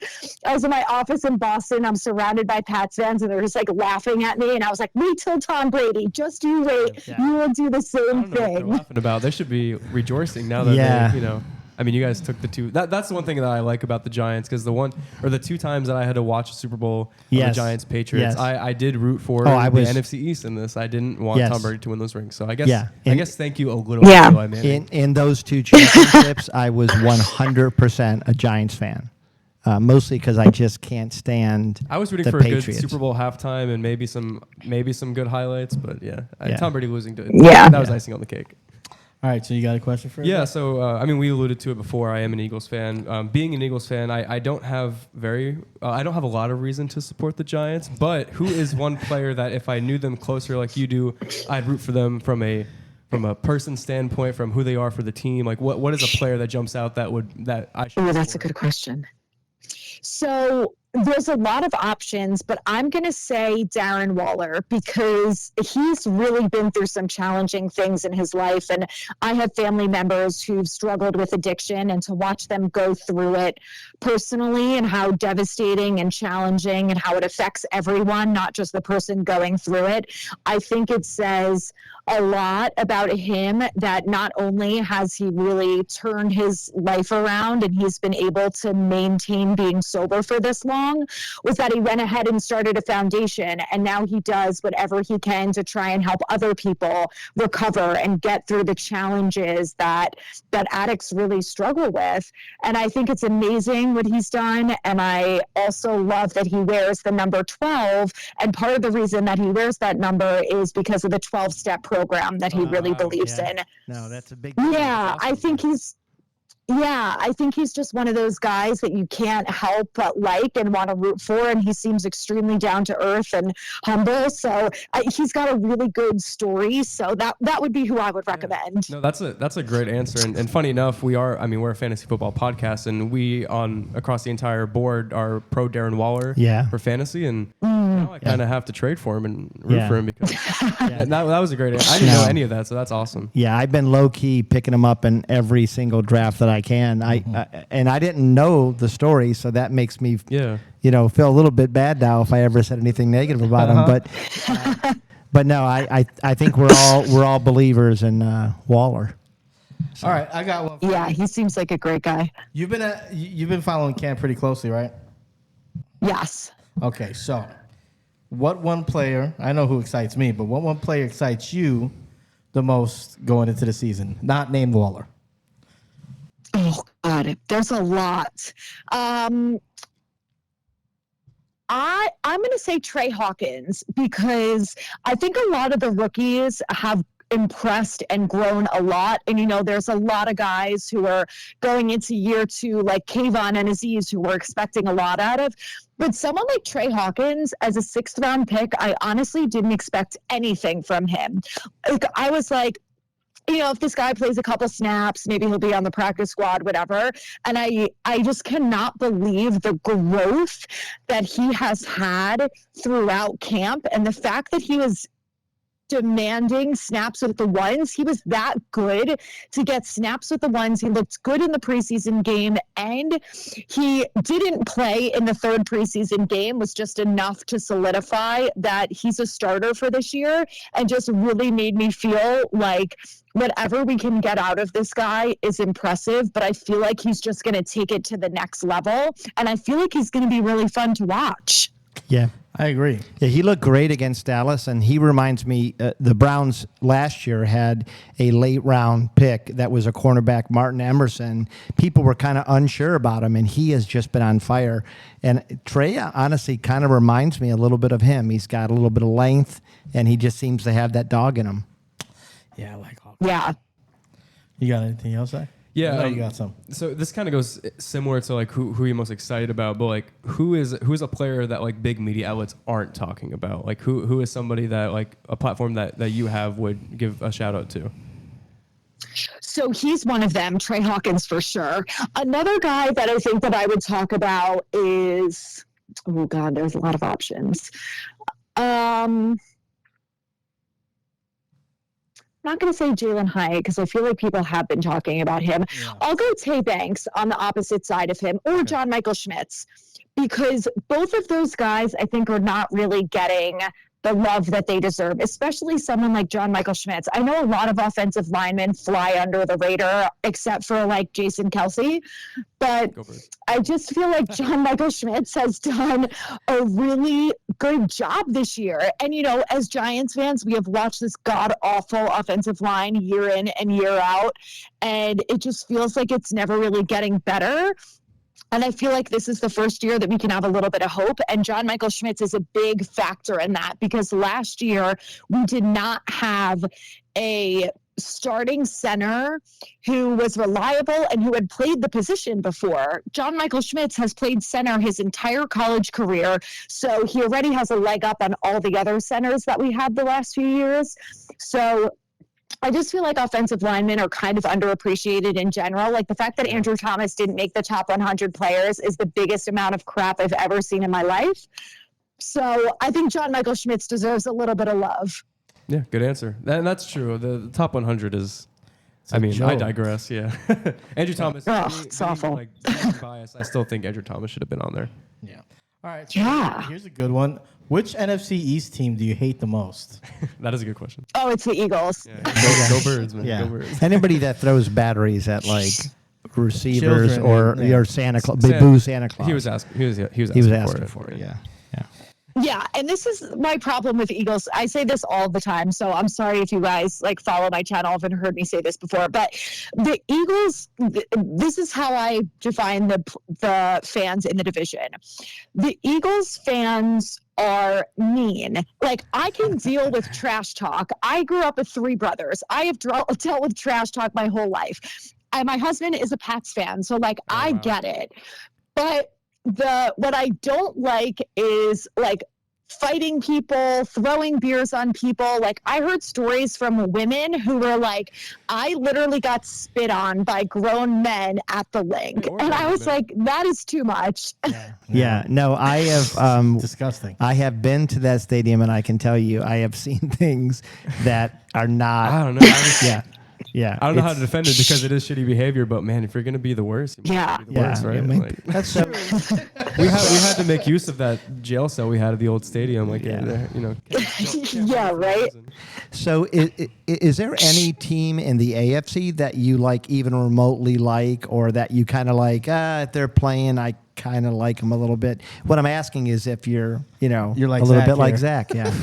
I was in my office in Boston. I'm surrounded by Pats fans, and they're just laughing at me. And I was like, "Wait till Tom Brady. Just you wait. Yeah. You will do the same thing." What they're laughing about. They should be rejoicing now that they, I mean, you guys took the two. That's the one thing that I like about the Giants, because the 2 times that I had to watch a Super Bowl of the Giants Patriots, I did root for the NFC East in this. I didn't want Tom Brady to win those rings. So I guess thank you a little bit, Eli Manning. In those 2 championships, I was 100% a Giants fan. Mostly because I just can't stand. I was rooting for Patriots. a good Super Bowl halftime and maybe some good highlights, but Tom Brady losing to that was icing on the cake. All right, so you got a question for us? Yeah, so I mean, we alluded to it before. I am an Eagles fan. Being an Eagles fan, I don't have I don't have a lot of reason to support the Giants. But who is one player that if I knew them closer like you do, I'd root for them from a person standpoint, from who they are for the team? Like, what is a player that jumps out that I should? Oh, that's a good question. So there's a lot of options, but I'm going to say Darren Waller, because he's really been through some challenging things in his life. And I have family members who've struggled with addiction, and to watch them go through it personally and how devastating and challenging and how it affects everyone, not just the person going through it. I think it says a lot about him that not only has he really turned his life around and he's been able to maintain being sober for this long, was that he went ahead and started a foundation, and now he does whatever he can to try and help other people recover and get through the challenges that addicts really struggle with. And I think it's amazing what he's done, and I also love that he wears the number 12, and part of the reason that he wears that number is because of the 12-step program that he really believes in. No, that's a big Yeah, I think he's just one of those guys that you can't help but like and want to root for, and he seems extremely down to earth and humble. So he's got a really good story. So that would be who I would recommend. No, that's a great answer. And funny enough, we're a fantasy football podcast, and we across the entire board are pro Darren Waller for fantasy, and now I kind of have to trade for him and root for him because and that was a great answer. I didn't know any of that, so that's awesome. Yeah, I've been low key picking him up in every single draft that I can. And I didn't know the story, so that makes me feel a little bit bad now if I ever said anything negative about him. But no, I think we're all believers in Waller. So. All right, I got one. Yeah, he seems like a great guy. You've been following Cam pretty closely, right? Yes. Okay, so what one player? I know who excites me, but what one player excites you the most going into the season? Not named Waller. Oh, God, there's a lot. I'm going to say Trey Hawkins, because I think a lot of the rookies have impressed and grown a lot. And, there's a lot of guys who are going into year 2, like Kayvon and Aziz, who we're expecting a lot out of. But someone like Trey Hawkins, as a 6th-round pick, I honestly didn't expect anything from him. I was like, if this guy plays a couple snaps, maybe he'll be on the practice squad, whatever. And I just cannot believe the growth that he has had throughout camp, and the fact that he was demanding snaps with the ones. He was that good to get snaps with the ones. He looked good in the preseason game, and he didn't play in the 3rd preseason game, was just enough to solidify that he's a starter for this year, and just really made me feel like whatever we can get out of this guy is impressive, but I feel like he's just going to take it to the next level, and I feel like he's going to be really fun to watch. Yeah. I agree. Yeah, he looked great against Dallas, and he reminds me, the Browns last year had a late-round pick that was a cornerback, Martin Emerson. People were kind of unsure about him, and he has just been on fire. And Trey, honestly, kind of reminds me a little bit of him. He's got a little bit of length, and he just seems to have that dog in him. Yeah, I like Hawkins. Yeah. You got anything else, Zach? Yeah, you got some. So this kind of goes similar to like who you're most excited about, but like who's a player that like big media outlets aren't talking about? Like who is somebody that like a platform that you have would give a shout out to? So he's one of them, Trey Hawkins for sure. Another guy that I think that I would talk about is, oh God, there's a lot of options. I'm not going to say Jalen Hyatt because I feel like people have been talking about him. Yeah. I'll go Tay Banks on the opposite side of him, or John Michael Schmitz, because both of those guys I think are not really getting the love that they deserve, especially someone like John Michael Schmitz. I know a lot of offensive linemen fly under the radar, except for like Jason Kelsey, but I just feel like John Michael Schmitz has done a really good job this year. And, you know, as Giants fans, we have watched this god-awful offensive line year in and year out, and it just feels like it's never really getting better. And I feel like this is the first year that we can have a little bit of hope. And John Michael Schmitz is a big factor in that, because last year we did not have a starting center who was reliable and who had played the position before. John Michael Schmitz has played center his entire college career, so he already has a leg up on all the other centers that we had the last few years. So I just feel like offensive linemen are kind of underappreciated in general. Like the fact that Andrew Thomas didn't make the top 100 players is the biggest amount of crap I've ever seen in my life. So I think John Michael Schmitz deserves a little bit of love. Yeah, good answer. That's true. The top 100 is, I mean, I digress. Yeah. Andrew Thomas. It's awful. Like, bias. I still think Andrew Thomas should have been on there. Yeah. All right. So here's a good one. Which NFC East team do you hate the most? That is a good question. Oh, it's the Eagles. Yeah. Go Birds, man. Yeah. Go Birds. Anybody that throws batteries at like receivers or Santa Claus, boo Santa Claus. He was asking. He was asking for it. Yeah. Yeah, and this is my problem with Eagles. I say this all the time, so I'm sorry if you guys like follow my channel, haven't heard me say this before, but the Eagles, this is how I define the fans in the division. The Eagles fans are mean. Like, I can deal with trash talk. I grew up with 3 brothers. I have dealt with trash talk my whole life. My husband is a Pats fan, so like I get it. But what I don't like is like fighting people, throwing beers on people. Like, I heard stories from women who were like, I literally got spit on by grown men at the link. And I was like, that is too much. Yeah. No, I have disgusting. I have been to that stadium, and I can tell you I have seen things that are not. I don't know. Yeah. I don't know how to defend it because it is shitty behavior, but man, if you're gonna be the worst, you might be the worst, right? Like, that's so. we had to make use of that jail cell we had at the old stadium, like you know. Yeah, right. So, is there any team in the AFC that you like, even remotely like, or that you kind of like? If they're playing, I kind of like them a little bit. What I'm asking is if you're like a little bit like Zach, yeah.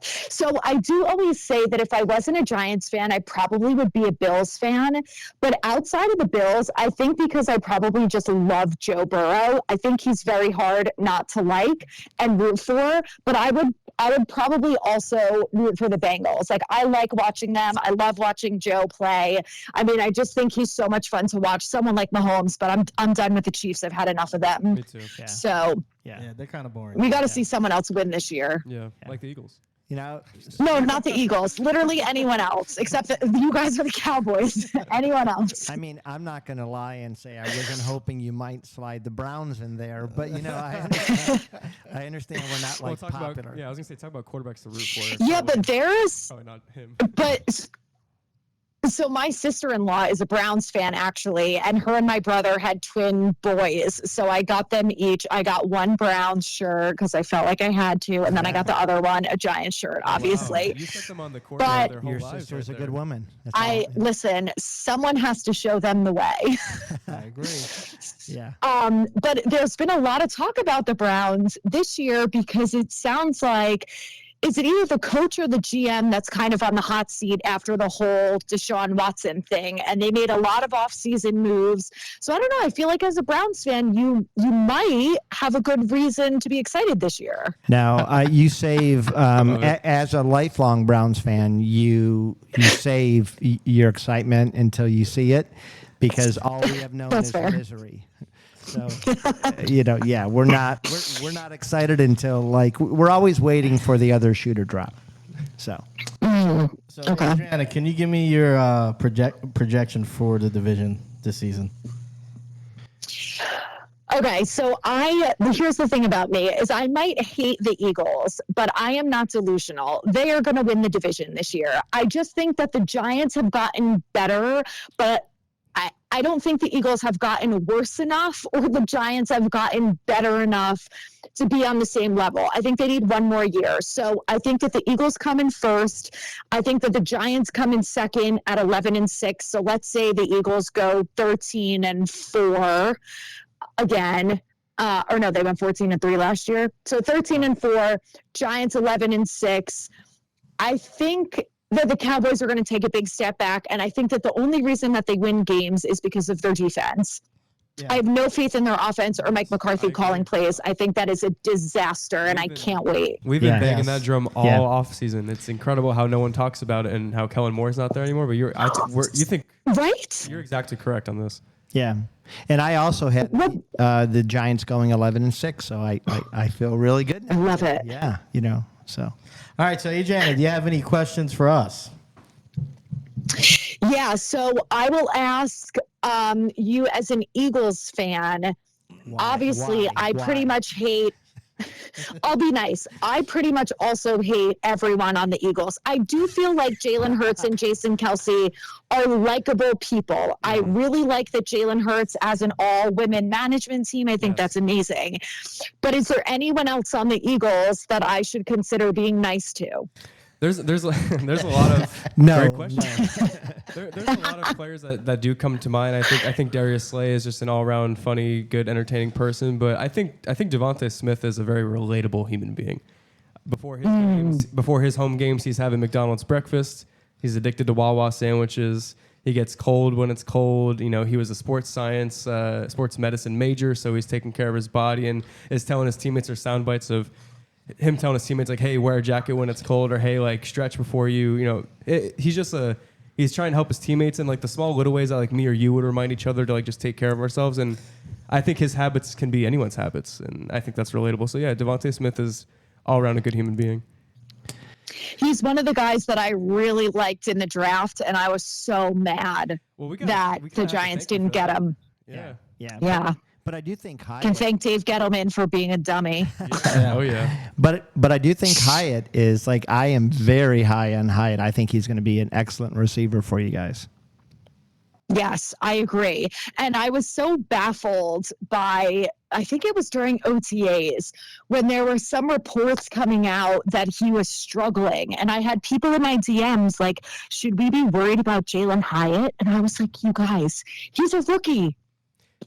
So I do always say that if I wasn't a Giants fan, I probably would be a Bills fan. But outside of the Bills, I think because I probably just love Joe Burrow, I think he's very hard not to like and root for. But I would probably also root for the Bengals. Like, I like watching them. I love watching Joe play. I mean, I just think he's so much fun to watch. Someone like Mahomes, but I'm done with the Chiefs. I've had enough of them. Me too. Yeah. So yeah, they're kind of boring. We got to see someone else win this year. Yeah, like the Eagles. No, not the Eagles. Literally anyone else, except that you guys are the Cowboys. Anyone else. I mean, I'm not going to lie and say I wasn't hoping you might slide the Browns in there, but I understand we're not like popular. I was going to say talk about quarterbacks to root for. Yeah, but there's probably not him. But so my sister-in-law is a Browns fan, actually, and her and my brother had twin boys. So I got them each. I got one Browns shirt because I felt like I had to, and then I got the other one, a Giants shirt, obviously. Wow. You set them on the court but their whole your lives sister's right a good woman. Listen, someone has to show them the way. I agree. Yeah. But there's been a lot of talk about the Browns this year because it sounds like, is it either the coach or the GM that's kind of on the hot seat after the whole Deshaun Watson thing? And they made a lot of off-season moves. So I don't know. I feel like as a Browns fan, you might have a good reason to be excited this year. Now, you save, as a lifelong Browns fan, you save your excitement until you see it because all we have known is misery. So, we're not excited until we're always waiting for the other shoe to drop. So, Adriana, can you give me your projection for the division this season? Okay, so here's the thing about me is I might hate the Eagles, but I am not delusional. They are going to win the division this year. I just think that the Giants have gotten better, but I don't think the Eagles have gotten worse enough or the Giants have gotten better enough to be on the same level. I think they need one more year. So I think that the Eagles come in first. I think that the Giants come in second at 11-6. So let's say the Eagles go 13-4 again. Or no, they went 14-3 last year. So 13-4, Giants 11-6. I think that the Cowboys are going to take a big step back, and I think that the only reason that they win games is because of their defense. Yeah. I have no faith in their offense or Mike McCarthy calling plays. I think that is a disaster, and I can't wait. We've been banging that drum all offseason. It's incredible how no one talks about it and how Kellen Moore's not there anymore. But you think right? You're exactly correct on this. Yeah, and I also had the Giants going 11-6, so I feel really good. I love it. Yeah, so. All right, so Adriana, do you have any questions for us? Yeah, so I will ask you as an Eagles fan. Obviously, I pretty much hate. I'll be nice. I pretty much also hate everyone on the Eagles. I do feel like Jalen Hurts and Jason Kelce are likable people. I really like that Jalen Hurts as an all-women management team. I think that's amazing. But is there anyone else on the Eagles that I should consider being nice to? There's a lot of great questions. There's a lot of players that do come to mind. I think Darius Slay is just an all-around funny, good, entertaining person. But I think Devontae Smith is a very relatable human being. Before his home games, he's having McDonald's breakfast. He's addicted to Wawa sandwiches. He gets cold when it's cold. He was a sports medicine major, so he's taking care of his body and is telling his teammates or sound bites of him telling his teammates like, hey, wear a jacket when it's cold, or hey, like stretch before you, he's trying to help his teammates in like the small little ways that like me or you would remind each other to like just take care of ourselves. And I think his habits can be anyone's habits. And I think that's relatable. So yeah, Devontae Smith is all around a good human being. He's one of the guys that I really liked in the draft. And I was so mad that the Giants didn't get him. Yeah. But I do think Hyatt can thank Dave Gettleman for being a dummy. Oh yeah. But I do think Hyatt is like, I am very high on Hyatt. I think he's going to be an excellent receiver for you guys. Yes, I agree. And I was so baffled by, I think it was during OTAs, when there were some reports coming out that he was struggling. And I had people in my DMs like, should we be worried about Jalen Hyatt? And I was like, you guys, he's a rookie.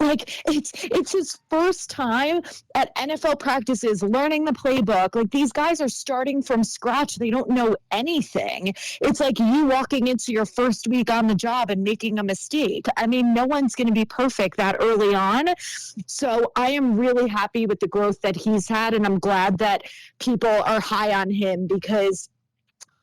Like, it's his first time at NFL practices learning the playbook. Like, these guys are starting from scratch. They don't know anything. It's like you walking into your first week on the job and making a mistake. I mean, no one's going to be perfect that early on. So I am really happy with the growth that he's had, and I'm glad that people are high on him, because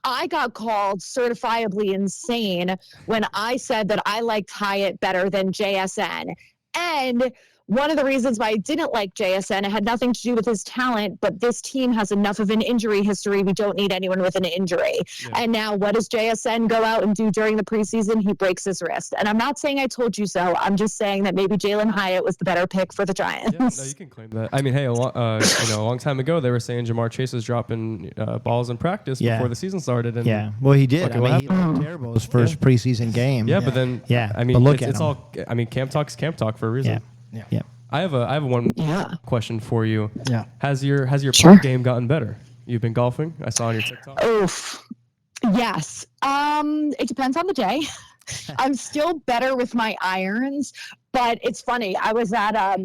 I got called certifiably insane when I said that I liked Hyatt better than JSN. And one of the reasons why I didn't like JSN, it had nothing to do with his talent, but this team has enough of an injury history. We don't need anyone with an injury. Yeah. And now what does JSN go out and do during the preseason? He breaks his wrist. And I'm not saying I told you so. I'm just saying that maybe Jalen Hyatt was the better pick for the Giants. Yeah, no, you can claim that. I mean, hey, a long time ago, they were saying Jamar Chase was dropping balls in practice before the season started. And well, he did. I mean, he looked terrible his first preseason game. Yeah, but then, I mean, it's all, I mean, camp talk's camp talk for a reason. Yeah. I have one question for you. Yeah. Has your putt game gotten better? You've been golfing? I saw on your TikTok. Oof. Yes. It depends on the day. I'm still better with my irons, but it's funny. I was at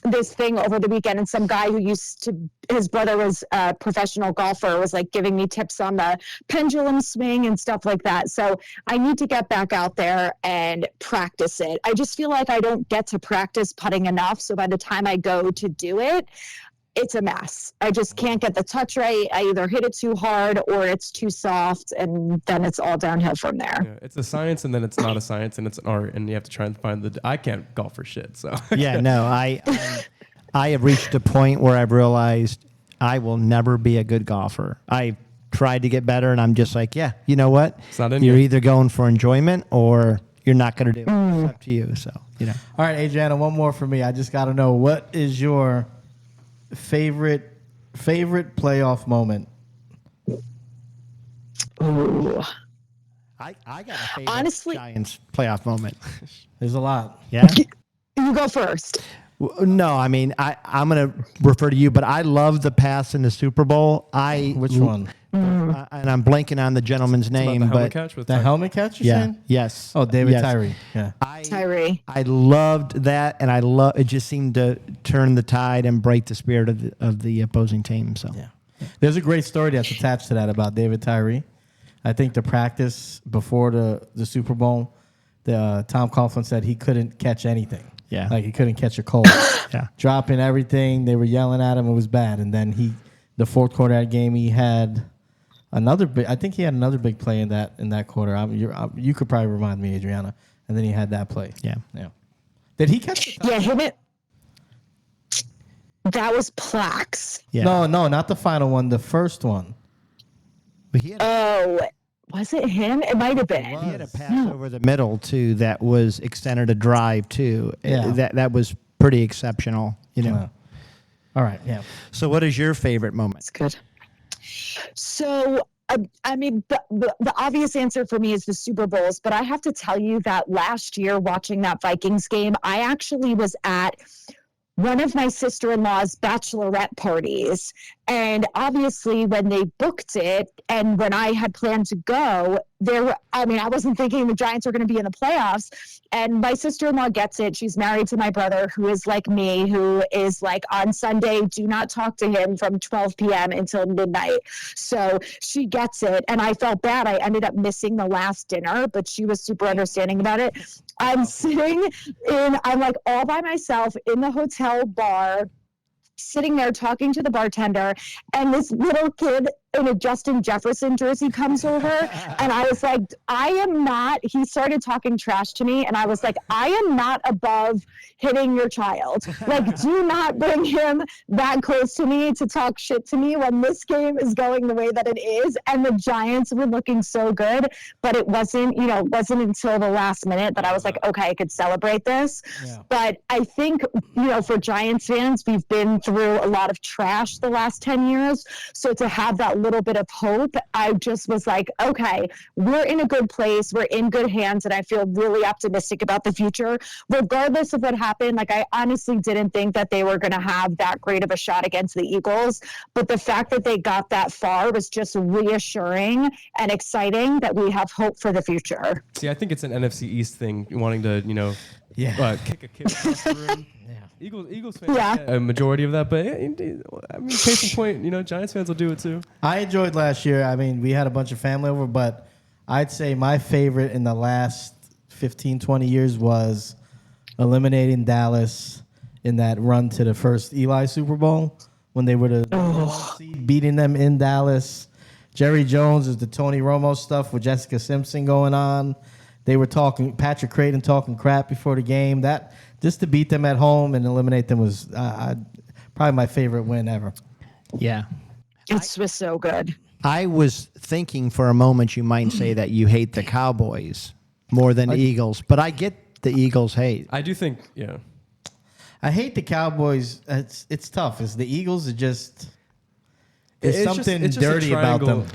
this thing over the weekend, and some guy who his brother was a professional golfer, was like giving me tips on the pendulum swing and stuff like that. So I need to get back out there and practice it. I just feel like I don't get to practice putting enough. So by the time I go to do it, it's a mess. I just can't get the touch right. I either hit it too hard or it's too soft, and then it's all downhill from there. Yeah, it's a science, and then it's not a science, and it's an art, and you have to try and find I can't golf for shit. So I have reached a point where I've realized I will never be a good golfer. I've tried to get better, and I'm just like, you know what? It's not in You're you. either going for enjoyment or you're not going to do it. It's up to you. So All right, Adriana, one more for me. I just got to know, what is your favorite playoff moment? Ooh. I got a favorite Honestly, Giants playoff moment. There's a lot. Yeah. you go first. No, I mean I'm going to refer to you, but I love the pass in the Super Bowl. Which one? And I'm blanking on the gentleman's name, the helmet but catch with The helmet catch, you're saying? yes. Oh, David Yes. Tyree. Yeah. Tyree. I loved that, and it just seemed to turn the tide and break the spirit of the opposing team. So Yeah. There's a great story that's attached to that about David Tyree. I think the practice before the Super Bowl, Tom Coughlin said he couldn't catch anything. Yeah. Like he couldn't catch a cold. Yeah. Dropping everything. They were yelling at him. It was bad. And then the fourth quarter of that game, he had another big play in that quarter. You could probably remind me, Adriana. And then he had that play. Yeah. Did he catch the touchdown? Yeah, him it. That was Plax. Yeah. No, not the final one. The first one. But he had Was it him? It might have been. He had a pass over the middle too that was extended a drive too. Yeah. That was pretty exceptional. All right. Yeah. So, what is your favorite moment? That's good. So, I mean, the obvious answer for me is the Super Bowls, but I have to tell you that last year watching that Vikings game, I actually was at one of my sister-in-law's bachelorette parties. And obviously when they booked it and when I had planned to go, I wasn't thinking the Giants were going to be in the playoffs. And my sister-in-law gets it. She's married to my brother, who is like me, who is like on Sunday, do not talk to him from 12 p.m. until midnight. So she gets it. And I felt bad. I ended up missing the last dinner, but she was super understanding about it. I'm like all by myself in the hotel bar, sitting there talking to the bartender, and this little kid in a Justin Jefferson jersey comes over, and I was like, he started talking trash to me, and I was like, I am not above hitting your child. Like, do not bring him that close to me to talk shit to me when this game is going the way that it is. And the Giants were looking so good, but it wasn't until the last minute that I was like, okay, I could celebrate this. Yeah. But I think, for Giants fans, we've been through a lot of trash the last 10 years. So to have that little bit of hope, I just was like, okay, we're in a good place. We're in good hands. And I feel really optimistic about the future, regardless of what happened. Like, I honestly didn't think that they were going to have that great of a shot against the Eagles. But the fact that they got that far was just reassuring and exciting that we have hope for the future. See, I think it's an NFC East thing, wanting to, kick a kid across the room. Eagles fans get a majority of that, but case in point, Giants fans will do it too. I enjoyed last year. I mean, we had a bunch of family over, but I'd say my favorite in the last 15, 20 years was eliminating Dallas in that run to the first Eli Super Bowl when they were beating them in Dallas. Jerry Jones is the Tony Romo stuff with Jessica Simpson going on. They were talking, Patrick Creighton talking crap before the game. That just to beat them at home and eliminate them was probably my favorite win ever. Yeah. It was so good. I was thinking for a moment you might say that you hate the Cowboys more than the Eagles, but I get the Eagles hate. I do think, I hate the Cowboys. It's tough. It's the Eagles are just... There's something dirty about them.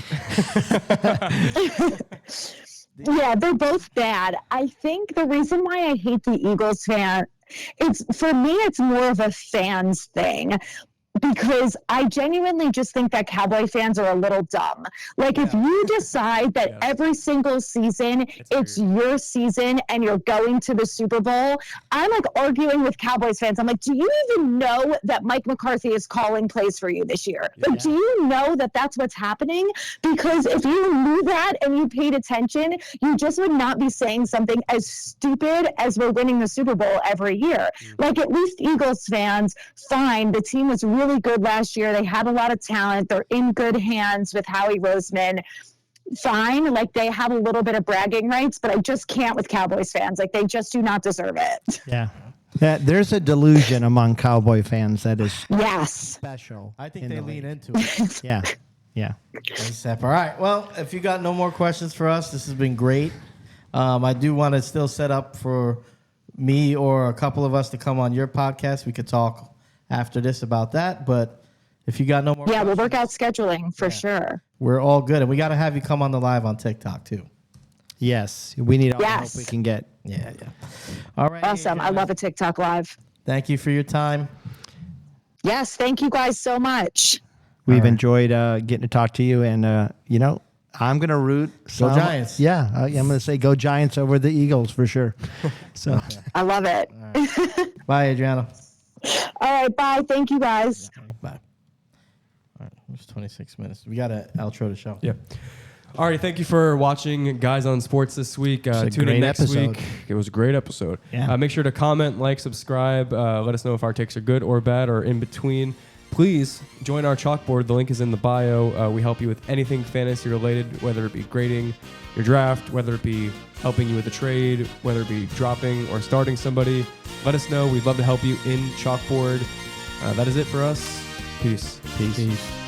Yeah, they're both bad. I think the reason why I hate the Eagles it's more of a fans thing. Because I genuinely just think that Cowboy fans are a little dumb. Like, if you decide that every single season it's your season and you're going to the Super Bowl, I'm like arguing with Cowboys fans. I'm like, do you even know that Mike McCarthy is calling plays for you this year? Like, do you know that that's what's happening? Because if you knew that and you paid attention, you just would not be saying something as stupid as we're winning the Super Bowl every year. Like, at least Eagles fans, fine, the team was really good last year. They had a lot of talent. They're in good hands with Howie Roseman. Fine, like they have a little bit of bragging rights, but I just can't with Cowboys fans. Like, they just do not deserve it. Yeah. There's a delusion among Cowboy fans that is special. I think they lean into it. Yeah. All right. Well, if you got no more questions for us, this has been great. I do want to still set up for me or a couple of us to come on your podcast. We could talk after this about that, but if you got no more questions, we'll work out scheduling for sure. We're all good, and we got to have you come on the live on TikTok too. Yes, we need all the help Yes. we can get. Yeah. All right. Awesome. I love a TikTok live. Thank you for your time. Yes. Thank you guys so much. We've enjoyed getting to talk to you, and I'm going to root. Go Giants. Yeah, I'm going to say go Giants over the Eagles for sure. So I love it. Bye, Adriana. All right. Bye. Thank you guys. Bye. All right. It's 26 minutes. We got to outro the show. Yeah. All right, thank you for watching Guys on Sports this week. a Tune in great next episode. week. It was a great episode. Yeah. Make sure to comment, like, subscribe. Let us know if our takes are good or bad or in between. Please join our chalkboard. The link is in the bio. We help you with anything fantasy related, whether it be grading your draft, whether it be helping you with a trade, whether it be dropping or starting somebody. Let us know. We'd love to help you in chalkboard. That is it for us. Peace. peace.